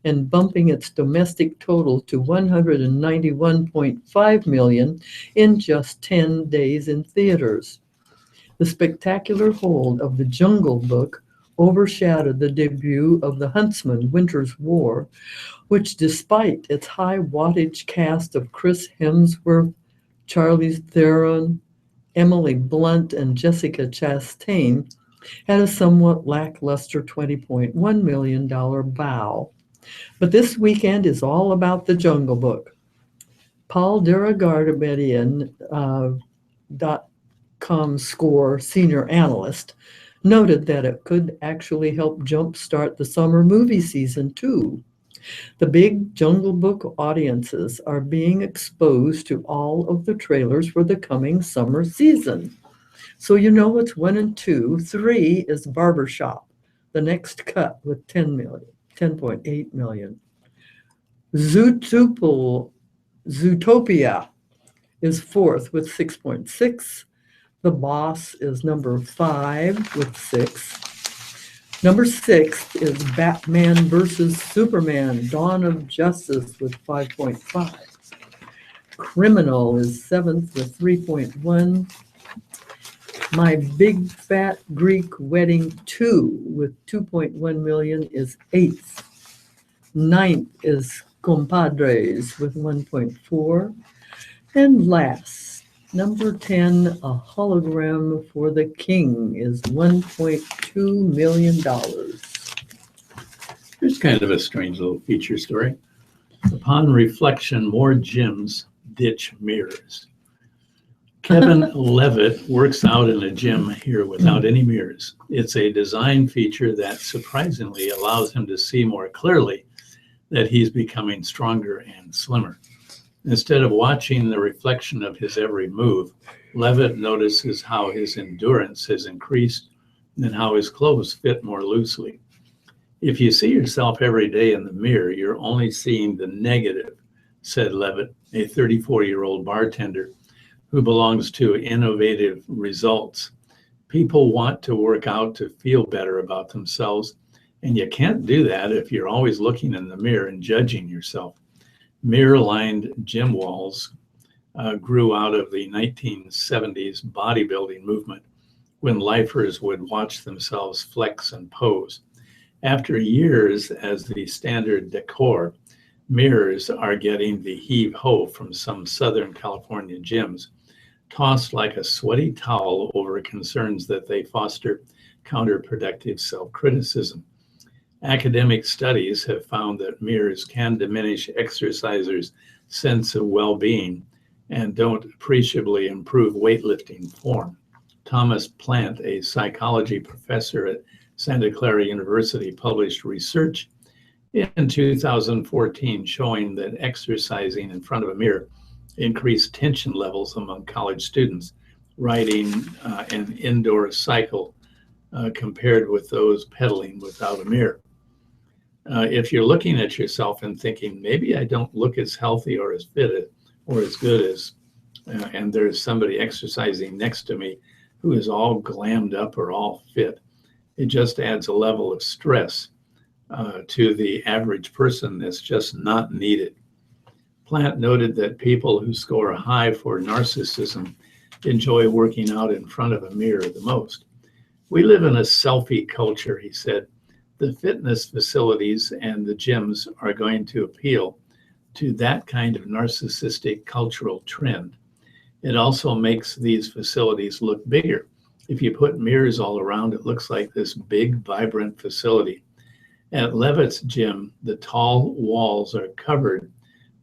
and bumping its domestic total to $191.5 million in just 10 days in theaters. The spectacular hold of The Jungle Book overshadowed the debut of The Huntsman: Winter's War, which, despite its high wattage cast of Chris Hemsworth, Charlize Theron, Emily Blunt, and Jessica Chastain, had a somewhat lackluster $20.1 million bow. But this weekend is all about The Jungle Book. Paul Deragardian, .com/score senior analyst, noted that it could actually help jumpstart the summer movie season too. The big Jungle Book audiences are being exposed to all of the trailers for the coming summer season. So you know it's 1 and 2. 3 is Barbershop, the next cut with $10.8 million. Zootopia is fourth with 6.6. The Boss is number 5 with 6. Number 6 is Batman vs. Superman: Dawn of Justice with 5.5. Criminal is 7th with 3.1. My Big Fat Greek Wedding 2 with 2.1 million is 8th. 9th is Compadres with 1.4. And last, number 10, A Hologram for the King is $1.2 million. Here's kind of a strange little feature story. Upon reflection, more gyms ditch mirrors. Kevin Levitt works out in a gym here without any mirrors. It's a design feature that surprisingly allows him to see more clearly that he's becoming stronger and slimmer. Instead of watching the reflection of his every move, Levitt notices how his endurance has increased and how his clothes fit more loosely. If you see yourself every day in the mirror, you're only seeing the negative, said Levitt, a 34-year-old bartender who belongs to Innovative Results. People want to work out to feel better about themselves, and you can't do that if you're always looking in the mirror and judging yourself. Mirror-lined gym walls grew out of the 1970s bodybuilding movement when lifers would watch themselves flex and pose. After years as the standard decor, mirrors are getting the heave-ho from some Southern California gyms, tossed like a sweaty towel over concerns that they foster counterproductive self-criticism. Academic studies have found that mirrors can diminish exercisers' sense of well-being and don't appreciably improve weightlifting form. Thomas Plant, a psychology professor at Santa Clara University, published research in 2014 showing that exercising in front of a mirror increased tension levels among college students riding an indoor cycle compared with those pedaling without a mirror. If you're looking at yourself and thinking, maybe I don't look as healthy or as fit or as good as, and there's somebody exercising next to me who is all glammed up or all fit, It just adds a level of stress to the average person that's just not needed. Plant noted that people who score high for narcissism enjoy working out in front of a mirror the most. We live in a selfie culture, he said. The fitness facilities and the gyms are going to appeal to that kind of narcissistic cultural trend. It also makes these facilities look bigger. If you put mirrors all around, it looks like this big, vibrant facility. At Levitt's gym, the tall walls are covered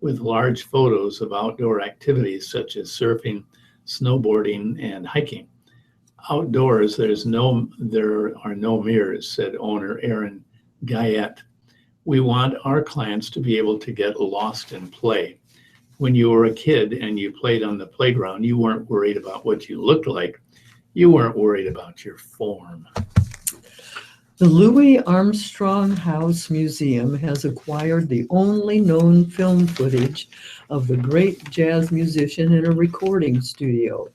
with large photos of outdoor activities such as surfing, snowboarding, and hiking. Outdoors, there are no mirrors, said owner Aaron Guyette. We want our clients to be able to get lost in play. When you were a kid and you played on the playground, you weren't worried about what you looked like. You weren't worried about your form. The Louis Armstrong House Museum has acquired the only known film footage of the great jazz musician in a recording studio,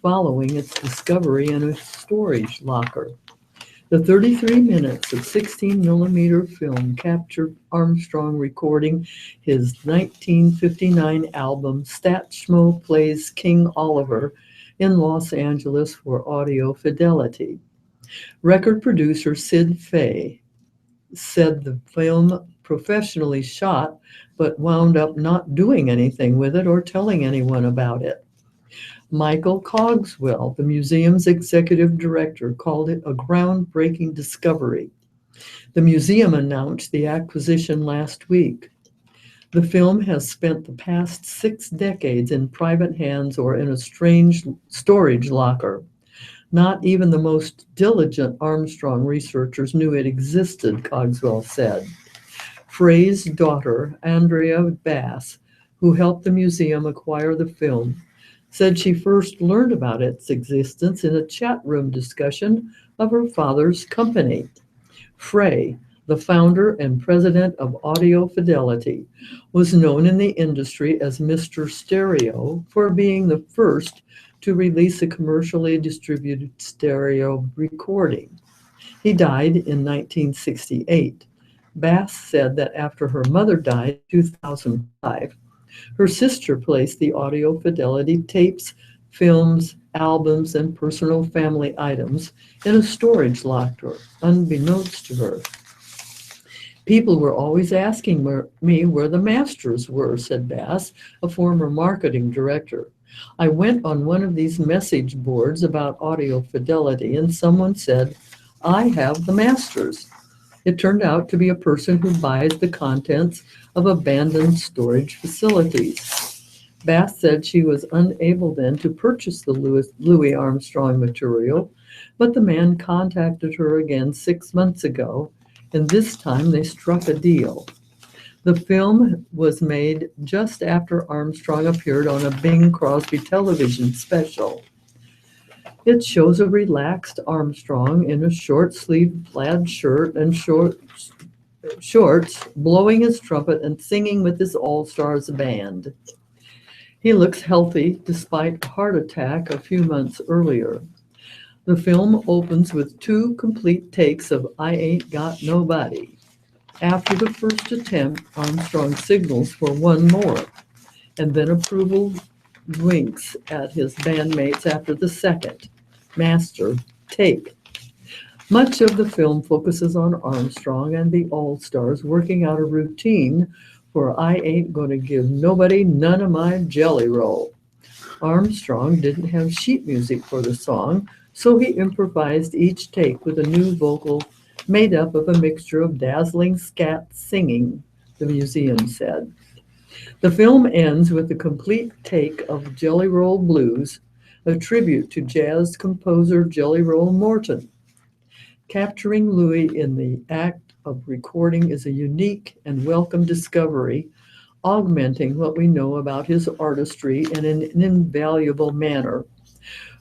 following its discovery in a storage locker. The 33 minutes of 16 millimeter film captured Armstrong recording his 1959 album Satchmo Plays King Oliver in Los Angeles for Audio Fidelity. Record producer Sid Fay said the film professionally shot, but wound up not doing anything with it or telling anyone about it. Michael Cogswell, the museum's executive director, called it a groundbreaking discovery. The museum announced the acquisition last week. The film has spent the past 6 decades in private hands or in a strange storage locker. Not even the most diligent Armstrong researchers knew it existed, Cogswell said. Frey's daughter, Andrea Bass, who helped the museum acquire the film, said she first learned about its existence in a chat room discussion of her father's company. Frey, the founder and president of Audio Fidelity, was known in the industry as Mr. Stereo for being the first to release a commercially distributed stereo recording. He died in 1968. Bass said that after her mother died in 2005, her sister placed the Audio Fidelity tapes, films, albums, and personal family items in a storage locker, unbeknownst to her. People were always asking me where the masters were, said Bass, a former marketing director. I went on one of these message boards about Audio Fidelity, and someone said, I have the masters. It turned out to be a person who buys the contents of abandoned storage facilities. Bass said she was unable then to purchase the Louis Armstrong material, but the man contacted her again 6 months ago, and this time they struck a deal. The film was made just after Armstrong appeared on a Bing Crosby television special. It shows a relaxed Armstrong in a short-sleeved plaid shirt and shorts, blowing his trumpet and singing with his All-Stars band. He looks healthy despite a heart attack a few months earlier. The film opens with 2 complete takes of I Ain't Got Nobody. After the first attempt, Armstrong signals for one more, and then approval winks at his bandmates after the second, master, take. Much of the film focuses on Armstrong and the All-Stars working out a routine for I Ain't Gonna Give Nobody None of My Jelly Roll. Armstrong didn't have sheet music for the song, so he improvised each take with a new vocal made up of a mixture of dazzling scat singing, the museum said. The film ends with a complete take of Jelly Roll Blues, a tribute to jazz composer Jelly Roll Morton. Capturing Louis in the act of recording is a unique and welcome discovery, augmenting what we know about his artistry in an invaluable manner,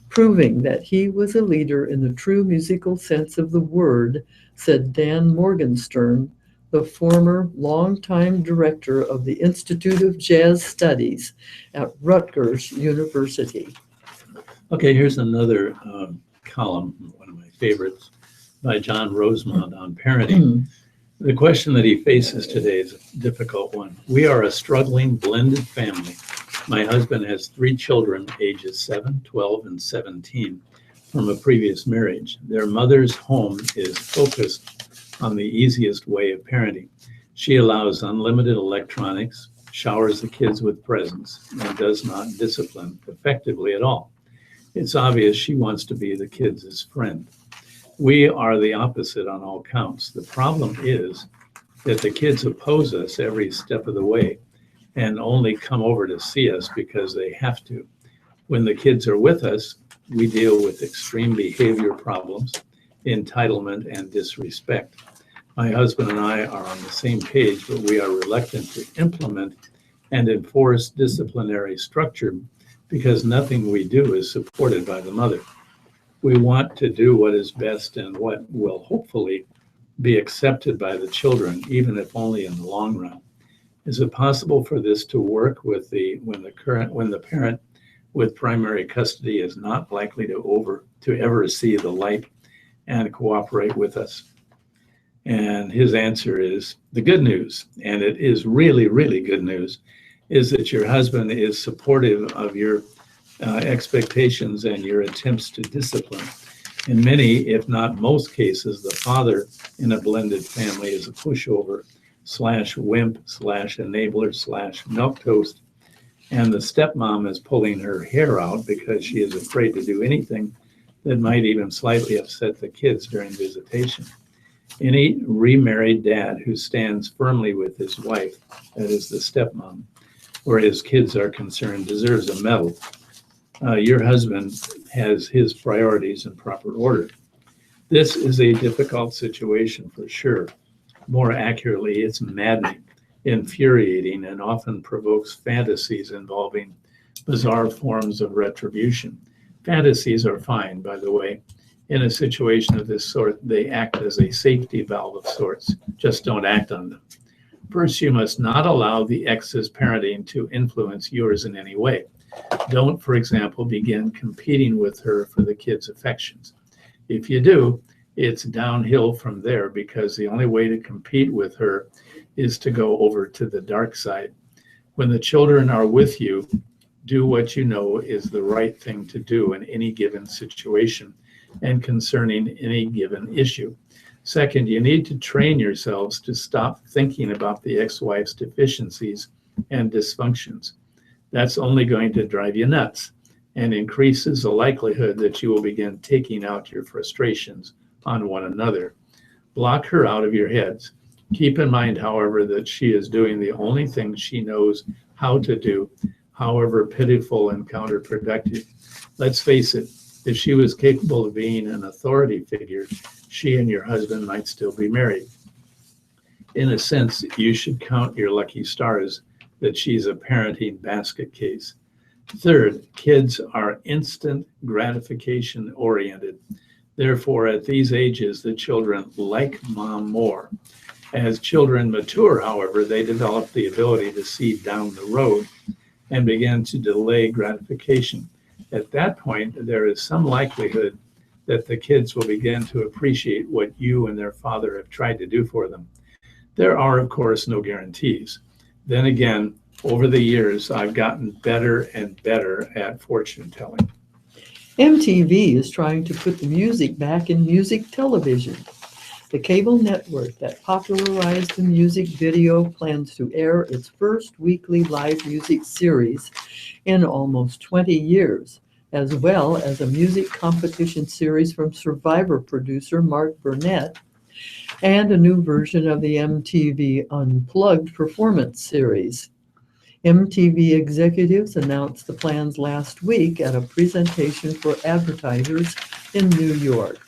proving that he was a leader in the true musical sense of the word, said Dan Morgenstern, the former longtime director of the Institute of Jazz Studies at Rutgers University. Okay, here's another column, one of my favorites. by John Rosemont on parenting. The question that he faces today is a difficult one. We are a struggling blended family. My husband has 3 children, ages 7, 12, and 17, from a previous marriage. Their mother's home is focused on the easiest way of parenting. She allows unlimited electronics, showers the kids with presents, and does not discipline effectively at all. It's obvious she wants to be the kids' friend. We are the opposite on all counts. The problem is that the kids oppose us every step of the way and only come over to see us because they have to. When the kids are with us, we deal with extreme behavior problems, entitlement, and disrespect. My husband and I are on the same page, but we are reluctant to implement and enforce disciplinary structure because nothing we do is supported by the mother. We want to do what is best and what will hopefully be accepted by the children, even if only in the long run. Is it possible for this to work when the parent with primary custody is not likely to ever see the light and cooperate with us? And his answer is the good news, and it is really, really good news, is that your husband is supportive of your expectations and your attempts to discipline. In many, if not most cases, the father in a blended family is a pushover / wimp / enabler / milquetoast, and the stepmom is pulling her hair out because she is afraid to do anything that might even slightly upset the kids during visitation. Any remarried dad who stands firmly with his wife, that is the stepmom, where his kids are concerned, deserves a medal. Your husband has his priorities in proper order. This is a difficult situation for sure. More accurately, it's maddening, infuriating, and often provokes fantasies involving bizarre forms of retribution. Fantasies are fine, by the way. In a situation of this sort, they act as a safety valve of sorts. Just don't act on them. First, you must not allow the ex's parenting to influence yours in any way. Don't, for example, begin competing with her for the kids' affections. If you do, it's downhill from there because the only way to compete with her is to go over to the dark side. When the children are with you, do what you know is the right thing to do in any given situation and concerning any given issue. Second, you need to train yourselves to stop thinking about the ex-wife's deficiencies and dysfunctions. That's only going to drive you nuts and increases the likelihood that you will begin taking out your frustrations on one another. Block her out of your heads. Keep in mind, however, that she is doing the only thing she knows how to do, however pitiful and counterproductive. Let's face it, if she was capable of being an authority figure, she and your husband might still be married. In a sense, you should count your lucky stars that she's a parenting basket case. Third, kids are instant gratification oriented. Therefore, at these ages, the children like mom more. As children mature, however, they develop the ability to see down the road and begin to delay gratification. At that point, there is some likelihood that the kids will begin to appreciate what you and their father have tried to do for them. There are, of course, no guarantees. Then again, over the years, I've gotten better and better at fortune telling. MTV is trying to put the music back in music television. The cable network that popularized the music video plans to air its first weekly live music series in almost 20 years, as well as a music competition series from Survivor producer Mark Burnett and a new version of the MTV Unplugged performance series. MTV executives announced the plans last week at a presentation for advertisers in New York.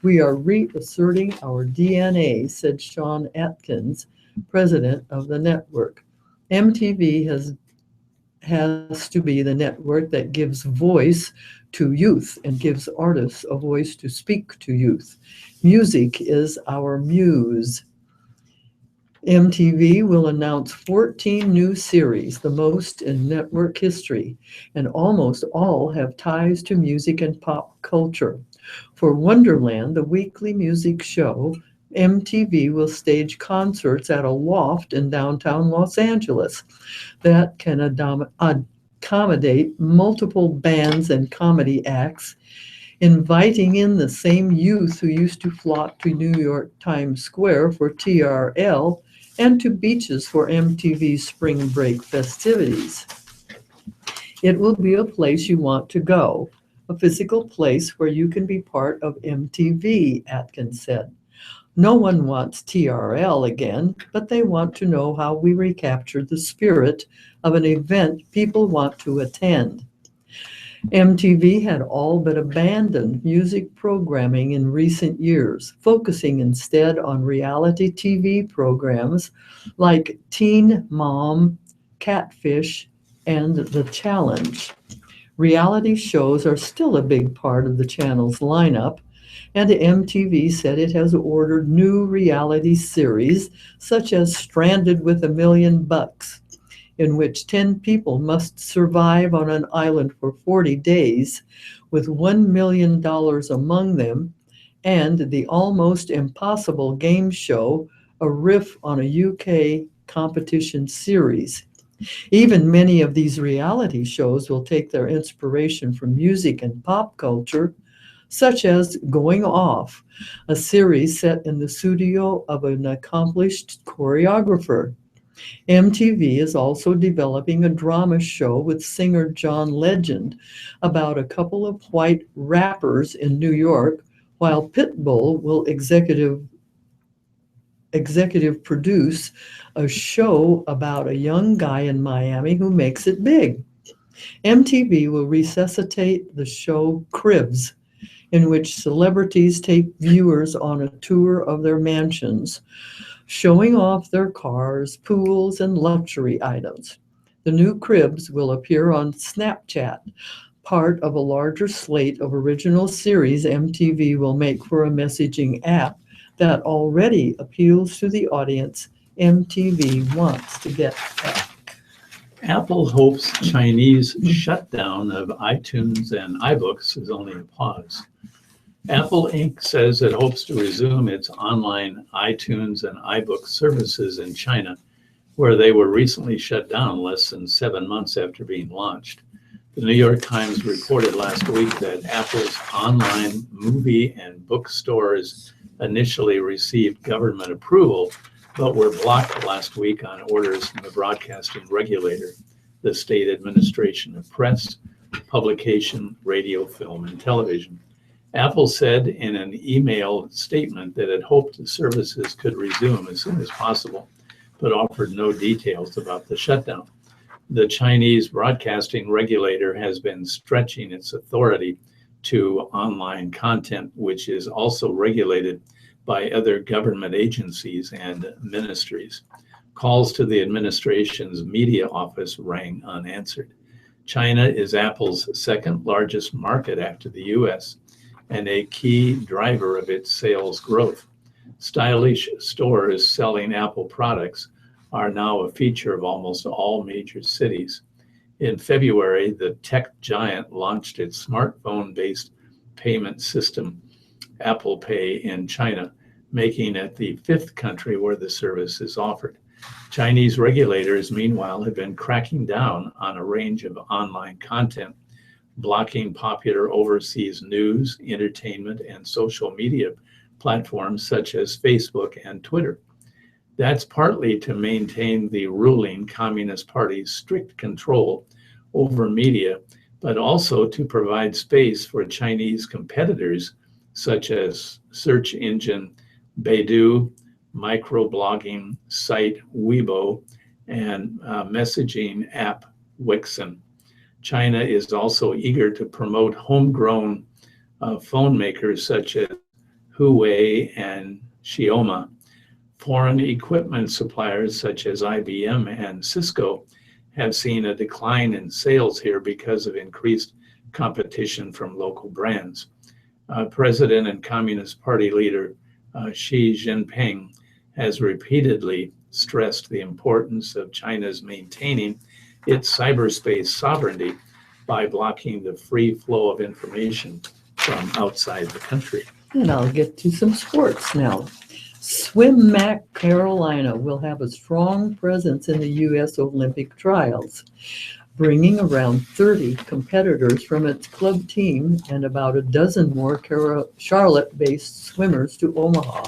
We are reasserting our DNA, said Sean Atkins, president of the network. MTV has to be the network that gives voice to youth and gives artists a voice to speak to youth. Music is our muse. MTV will announce 14 new series, the most in network history, and almost all have ties to music and pop culture. For Wonderland, the weekly music show, MTV will stage concerts at a loft in downtown Los Angeles that can accommodate multiple bands and comedy acts, inviting in the same youth who used to flock to New York Times Square for TRL and to beaches for MTV's spring break festivities. It will be a place you want to go, a physical place where you can be part of MTV, Atkins said. No one wants TRL again, but they want to know how we recapture the spirit of an event people want to attend. MTV had all but abandoned music programming in recent years, focusing instead on reality TV programs like Teen Mom, Catfish, and The Challenge. Reality shows are still a big part of the channel's lineup, and MTV said it has ordered new reality series such as Stranded with $1,000,000, in which 10 people must survive on an island for 40 days, with $1,000,000 among them, and the Almost Impossible game show, a riff on a UK competition series. Even many of these reality shows will take their inspiration from music and pop culture, such as Going Off, a series set in the studio of an accomplished choreographer. MTV is also developing a drama show with singer John Legend about a couple of white rappers in New York, while Pitbull will executive produce a show about a young guy in Miami who makes it big. MTV will resuscitate the show Cribs, in which celebrities take viewers on a tour of their mansions, showing off their cars, pools, and luxury items. The new Cribs will appear on Snapchat, part of a larger slate of original series MTV will make for a messaging app that already appeals to the audience MTV wants to get at. Apple hopes Chinese shutdown of iTunes and iBooks is only a pause. Apple Inc. says it hopes to resume its online iTunes and iBook services in China, where they were recently shut down less than 7 months after being launched. The New York Times reported last week that Apple's online movie and bookstores initially received government approval, but were blocked last week on orders from the broadcasting regulator, the State Administration of Press, Publication, Radio, Film, and Television. Apple said in an email statement that it hoped the services could resume as soon as possible, but offered no details about the shutdown. The Chinese broadcasting regulator has been stretching its authority to online content, which is also regulated by other government agencies and ministries. Calls to the administration's media office rang unanswered. China is Apple's second largest market after the US and a key driver of its sales growth. Stylish stores selling Apple products are now a feature of almost all major cities. In February, the tech giant launched its smartphone-based payment system, Apple Pay, in China, making it the fifth country where the service is offered. Chinese regulators, meanwhile, have been cracking down on a range of online content, blocking popular overseas news, entertainment, and social media platforms such as Facebook and Twitter. That's partly to maintain the ruling Communist Party's strict control over media, but also to provide space for Chinese competitors such as search engine Baidu, microblogging site Weibo, and messaging app Wixen. China is also eager to promote homegrown phone makers such as Huawei and Xiaomi. Foreign equipment suppliers such as IBM and Cisco have seen a decline in sales here because of increased competition from local brands. President and Communist Party leader Xi Jinping has repeatedly stressed the importance of China's maintaining its cyberspace sovereignty by blocking the free flow of information from outside the country. And I'll get to some sports now. Swim Mac Carolina will have a strong presence in the U.S. Olympic trials, bringing around 30 competitors from its club team and about a dozen more Charlotte-based swimmers to Omaha.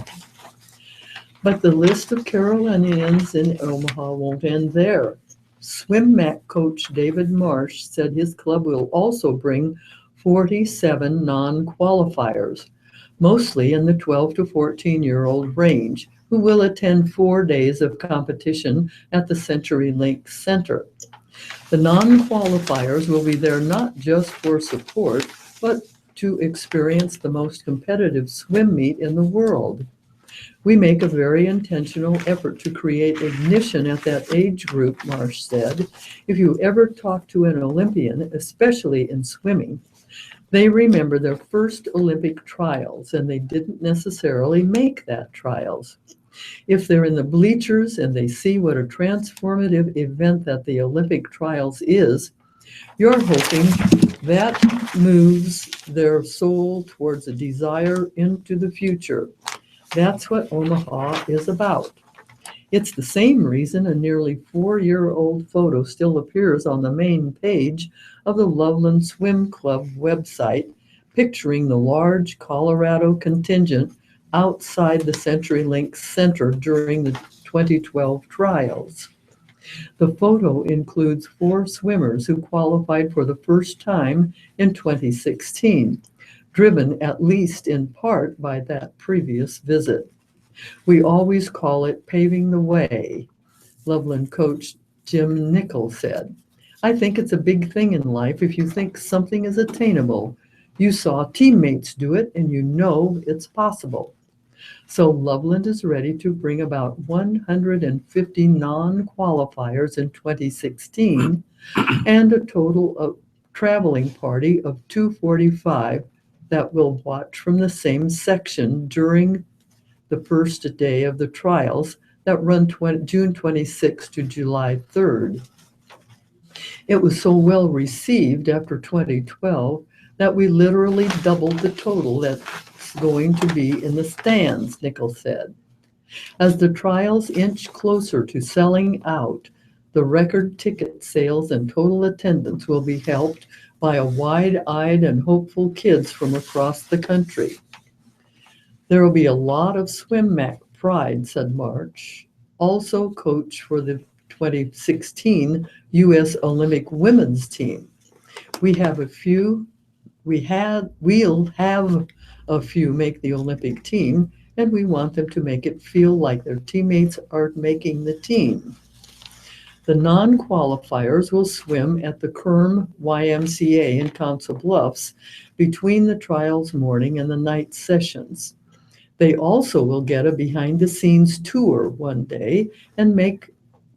But the list of Carolinians in Omaha won't end there. Swim Mac coach David Marsh said his club will also bring 47 non-qualifiers, mostly in the 12 to 14-year-old range, who will attend 4 days of competition at the CenturyLink Center. The non-qualifiers will be there not just for support, but to experience the most competitive swim meet in the world. We make a very intentional effort to create ignition at that age group, Marsh said. If you ever talk to an Olympian, especially in swimming, they remember their first Olympic trials, and they didn't necessarily make that trials. If they're in the bleachers and they see what a transformative event that the Olympic trials is, you're hoping that moves their soul towards a desire into the future. That's what Omaha is about. It's the same reason a nearly 4-year-old photo still appears on the main page of the Loveland Swim Club website, picturing the large Colorado contingent outside the CenturyLink Center during the 2012 trials. The photo includes 4 swimmers who qualified for the first time in 2016, driven at least in part by that previous visit. We always call it paving the way, Loveland coach Jim Nickel said. I think it's a big thing in life if you think something is attainable. You saw teammates do it and you know it's possible. So Loveland is ready to bring about 150 non-qualifiers in 2016 and a total of traveling party of 245 that will watch from the same section during the first day of the trials that run June 26 to July 3rd. It was so well received after 2012 that we literally doubled the total that's going to be in the stands, Nichols said. As the trials inch closer to selling out, the record ticket sales and total attendance will be helped by a wide-eyed and hopeful kids from across the country. There will be a lot of Swim Mac pride, said March, also coach for the 2016 U.S. Olympic women's team. We'll have a few make the Olympic team, and we want them to make it feel like their teammates are making the team. The non-qualifiers will swim at the Kerm YMCA in Council Bluffs between the trials morning and the night sessions. They also will get a behind-the-scenes tour one day and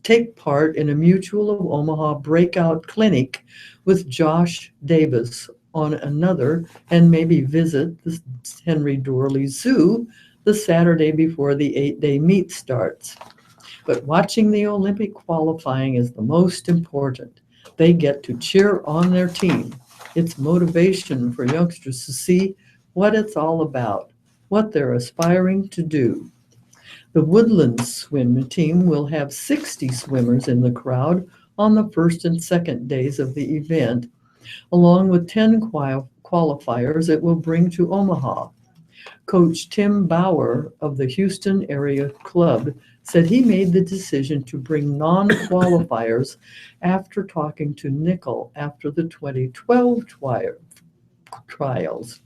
take part in a Mutual of Omaha breakout clinic with Josh Davis on another, and maybe visit the Henry Dorley Zoo the Saturday before the 8-day meet starts. But watching the Olympic qualifying is the most important. They get to cheer on their team. It's motivation for youngsters to see what it's all about, what they're aspiring to do. The Woodlands swim team will have 60 swimmers in the crowd on the first and second days of the event, along with 10 qualifiers it will bring to Omaha. Coach Tim Bauer of the Houston Area Club said he made the decision to bring non-qualifiers after talking to Nickel after the 2012 trials.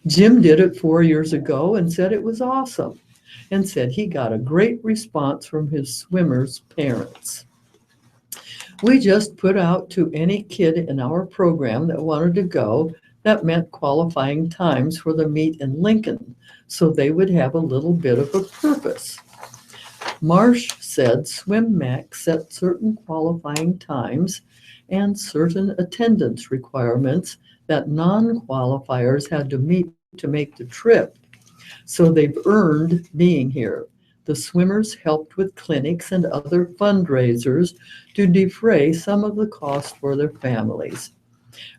Jim did it 4 years ago and said it was awesome, and said he got a great response from his swimmers' parents. We just put out to any kid in our program that wanted to go that meant qualifying times for the meet in Lincoln, so they would have a little bit of a purpose. Marsh said Swim Mac set certain qualifying times and certain attendance requirements that non-qualifiers had to meet to make the trip, so they've earned being here. The swimmers helped with clinics and other fundraisers to defray some of the cost for their families.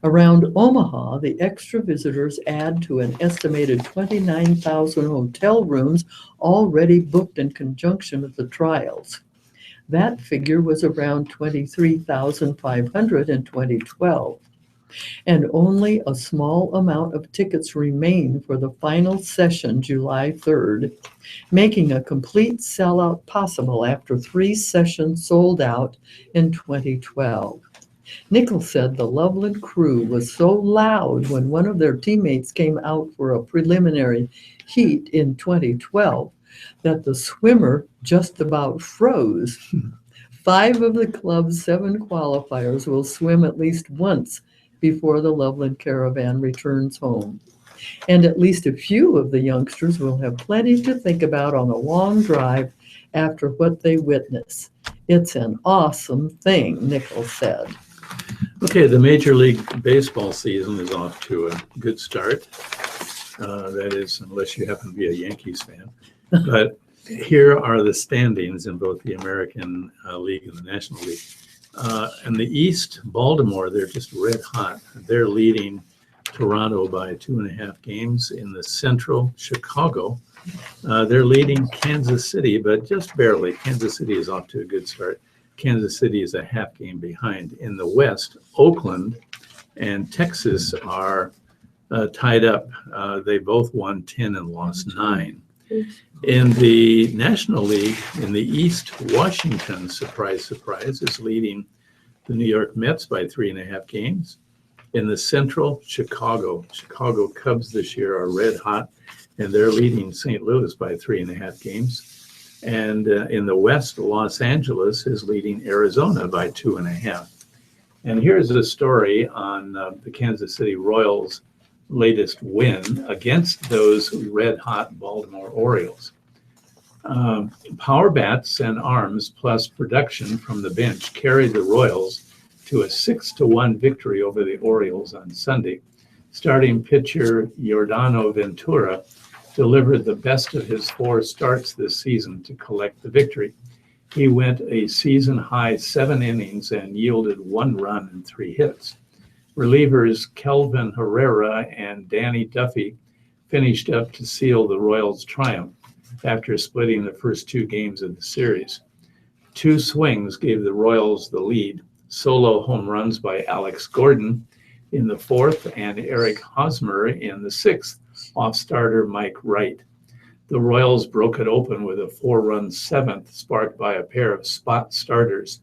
Around Omaha, the extra visitors add to an estimated 29,000 hotel rooms already booked in conjunction with the trials. That figure was around 23,500 in 2012. And only a small amount of tickets remain for the final session July 3rd, making a complete sellout possible after 3 sessions sold out in 2012. Nichols said the Loveland crew was so loud when one of their teammates came out for a preliminary heat in 2012 that the swimmer just about froze. 5 of the club's 7 qualifiers will swim at least once before the Loveland Caravan returns home. And at least a few of the youngsters will have plenty to think about on a long drive after what they witness. It's an awesome thing, Nichols said. Okay, the Major League Baseball season is off to a good start. That is, unless you happen to be a Yankees fan. But here are the standings in both the American League and the National League. In the East, Baltimore, they're just red hot. They're leading Toronto by 2.5 games. In the Central, Chicago, they're leading Kansas City, but just barely. Kansas City is off to a good start. Kansas City is a half game behind. In the West, Oakland and Texas are tied up. They both won 10 and lost 9. In the National League, in the East, Washington, surprise, surprise, is leading the New York Mets by 3.5 games. In the Central, Chicago Cubs this year are red hot, and they're leading St. Louis by 3.5 games. And in the West, Los Angeles is leading Arizona by 2.5. And here's a story on the Kansas City Royals' latest win against those red-hot Baltimore Orioles. Power bats and arms plus production from the bench carried the Royals to a 6-1 victory over the Orioles on Sunday. Starting pitcher Giordano Ventura delivered the best of his 4 starts this season to collect the victory. He went a season-high 7 innings and yielded 1 run and 3 hits. Relievers Kelvin Herrera and Danny Duffy finished up to seal the Royals' triumph after splitting the first 2 games of the series. 2 swings gave the Royals the lead. Solo home runs by Alex Gordon in the 4th and Eric Hosmer in the 6th off starter Mike Wright. The Royals broke it open with a 4-run 7th sparked by a pair of spot starters.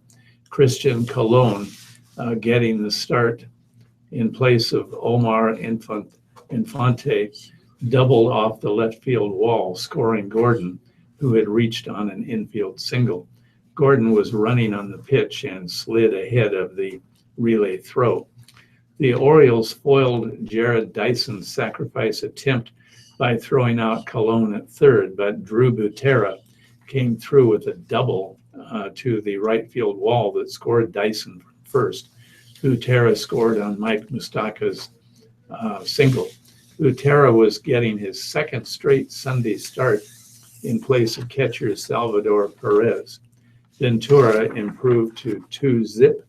Christian Colon getting the start in place of Omar Infante doubled off the left field wall, scoring Gordon, who had reached on an infield single. Gordon was running on the pitch and slid ahead of the relay throw. The Orioles foiled Jared Dyson's sacrifice attempt by throwing out Colon at third, but Drew Butera came through with a double to the right field wall that scored Dyson first. Butera scored on Mike Mustaka's single. Butera was getting his 2nd straight Sunday start in place of catcher Salvador Perez. Ventura improved to 2-zip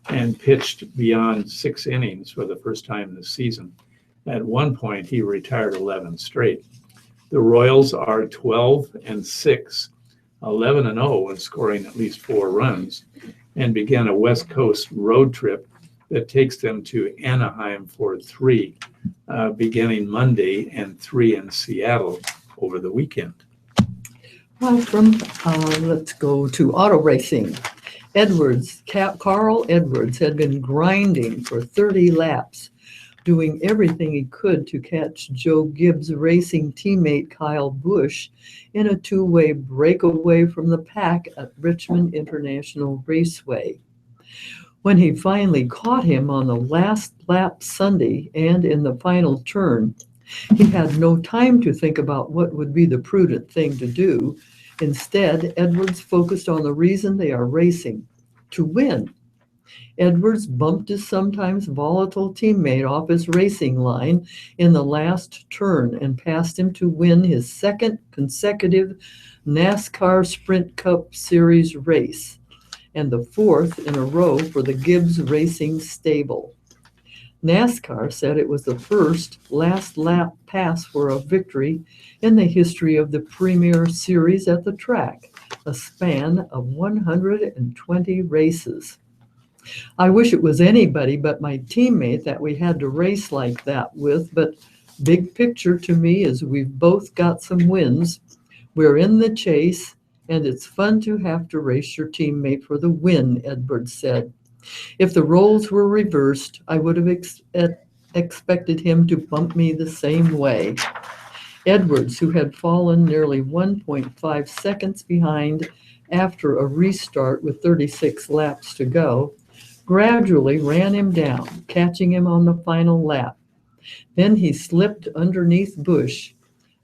and pitched beyond 6 innings for the first time this season. At one point, he retired 11 straight. The Royals are 12-6, 11-0 when scoring at least 4 runs, and began a West Coast road trip that takes them to Anaheim for 3, beginning Monday, and 3 in Seattle over the weekend. Well, let's go to auto racing. Carl Edwards had been grinding for 30 laps, doing everything he could to catch Joe Gibbs' racing teammate Kyle Busch in a 2-way breakaway from the pack at Richmond International Raceway. When he finally caught him on the last lap Sunday and in the final turn, he had no time to think about what would be the prudent thing to do. Instead, Edwards focused on the reason they are racing, to win. Edwards bumped his sometimes volatile teammate off his racing line in the last turn and passed him to win his 2nd consecutive NASCAR Sprint Cup Series race, and the 4th in a row for the Gibbs Racing stable. NASCAR said it was the first last lap pass for a victory in the history of the Premier Series at the track, a span of 120 races. I wish it was anybody but my teammate that we had to race like that with, but big picture to me is we've both got some wins. We're in the chase, and it's fun to have to race your teammate for the win, Edwards said. If the roles were reversed, I would have expected him to bump me the same way. Edwards, who had fallen nearly 1.5 seconds behind after a restart with 36 laps to go, gradually ran him down, catching him on the final lap. Then he slipped underneath Busch,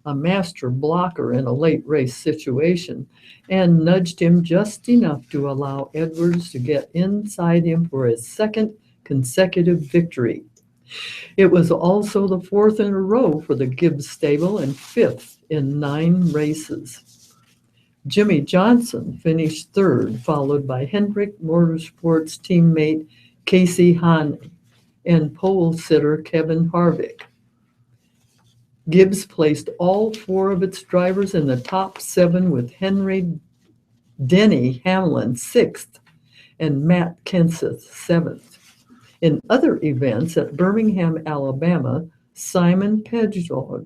a master blocker in a late race situation, and nudged him just enough to allow Edwards to get inside him for his second consecutive victory. It was also the fourth in a row for the Gibbs stable and fifth in 9 races. Jimmy Johnson finished third, followed by Hendrick Motorsports teammate Casey Hahn and pole sitter Kevin Harvick. Gibbs placed all 4 of its drivers in the top 7 with Denny Hamlin 6th and Matt Kenseth 7th. In other events at Birmingham, Alabama, Simon Pegula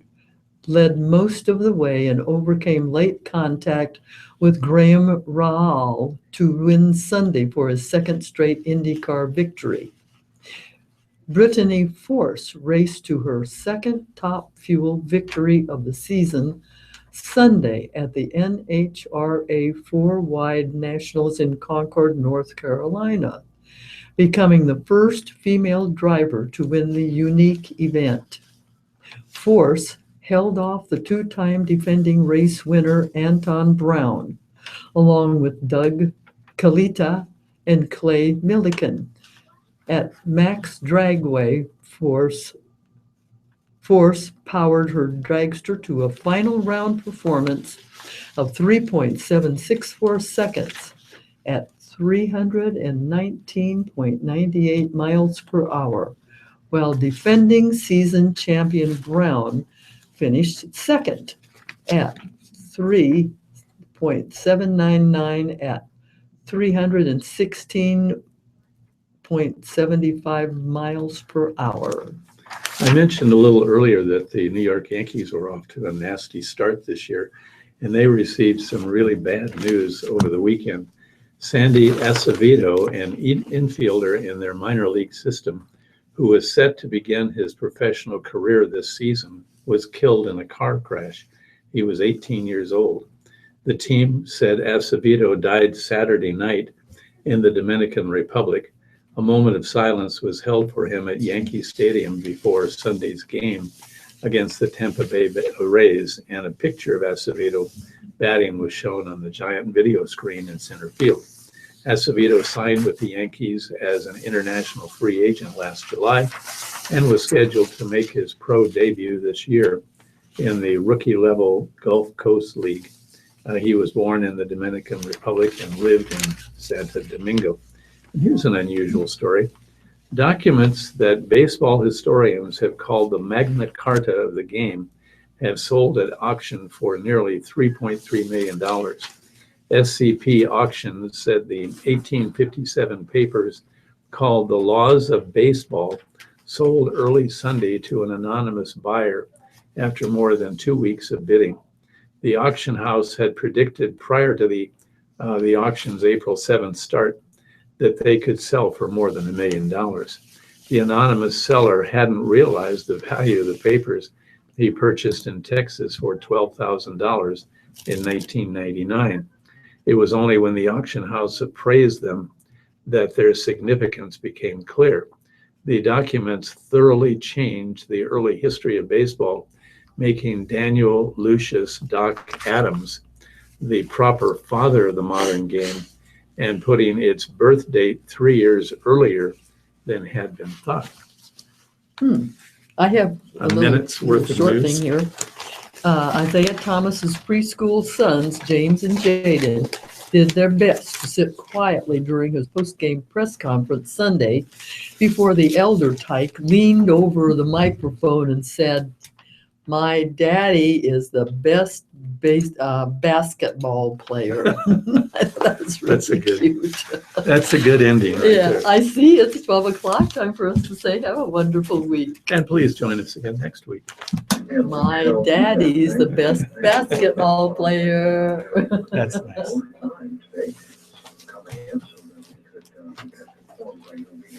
led most of the way and overcame late contact with Graham Rahal to win Sunday for his second straight IndyCar victory. Brittany Force raced to her second Top Fuel victory of the season Sunday at the NHRA 4-wide Nationals in Concord, North Carolina, becoming the first female driver to win the unique event. Force held off the 2-time defending race winner Anton Brown, along with Doug Kalita and Clay Millican. At Max Dragway, Force powered her dragster to a final round performance of 3.764 seconds at 319.98 miles per hour, while defending season champion Brown finished second at 3.799 at 316.75 miles per hour. I mentioned a little earlier that the New York Yankees were off to a nasty start this year, and they received some really bad news over the weekend. Sandy Acevedo, an infielder in their minor league system, who was set to begin his professional career this season, was killed in a car crash. He was 18 years old. The team said Acevedo died Saturday night in the Dominican Republic. A moment of silence was held for him at Yankee Stadium before Sunday's game against the Tampa Bay Rays, and a picture of Acevedo batting was shown on the giant video screen in center field. Acevedo signed with the Yankees as an international free agent last July and was scheduled to make his pro debut this year in the rookie-level Gulf Coast League. He was born in the Dominican Republic and lived in Santo Domingo. And here's an unusual story. Documents that baseball historians have called the Magna Carta of the game have sold at auction for nearly $3.3 million. SCP Auctions said the 1857 papers called The Laws of Baseball sold early Sunday to an anonymous buyer after more than 2 weeks of bidding. The auction house had predicted prior to the auction's April 7th start that they could sell for more than $1 million. The anonymous seller hadn't realized the value of the papers he purchased in Texas for $12,000 in 1999. It was only when the auction house appraised them that their significance became clear. The documents thoroughly changed the early history of baseball, making Daniel Lucius Doc Adams the proper father of the modern game and putting its birth date 3 years earlier than had been thought. I have a minute's worth of short news. thing here. Isaiah Thomas's preschool sons, James and Jaden, did their best to sit quietly during his post-game press conference Sunday before the elder Tyke leaned over the microphone and said, "My daddy is the best basketball player." That's really cute. That's a good ending. Right Yeah, there. I see. It's 12 o'clock. Time for us to say have a wonderful week. And please join us again next week. My daddy's the best basketball player. That's nice.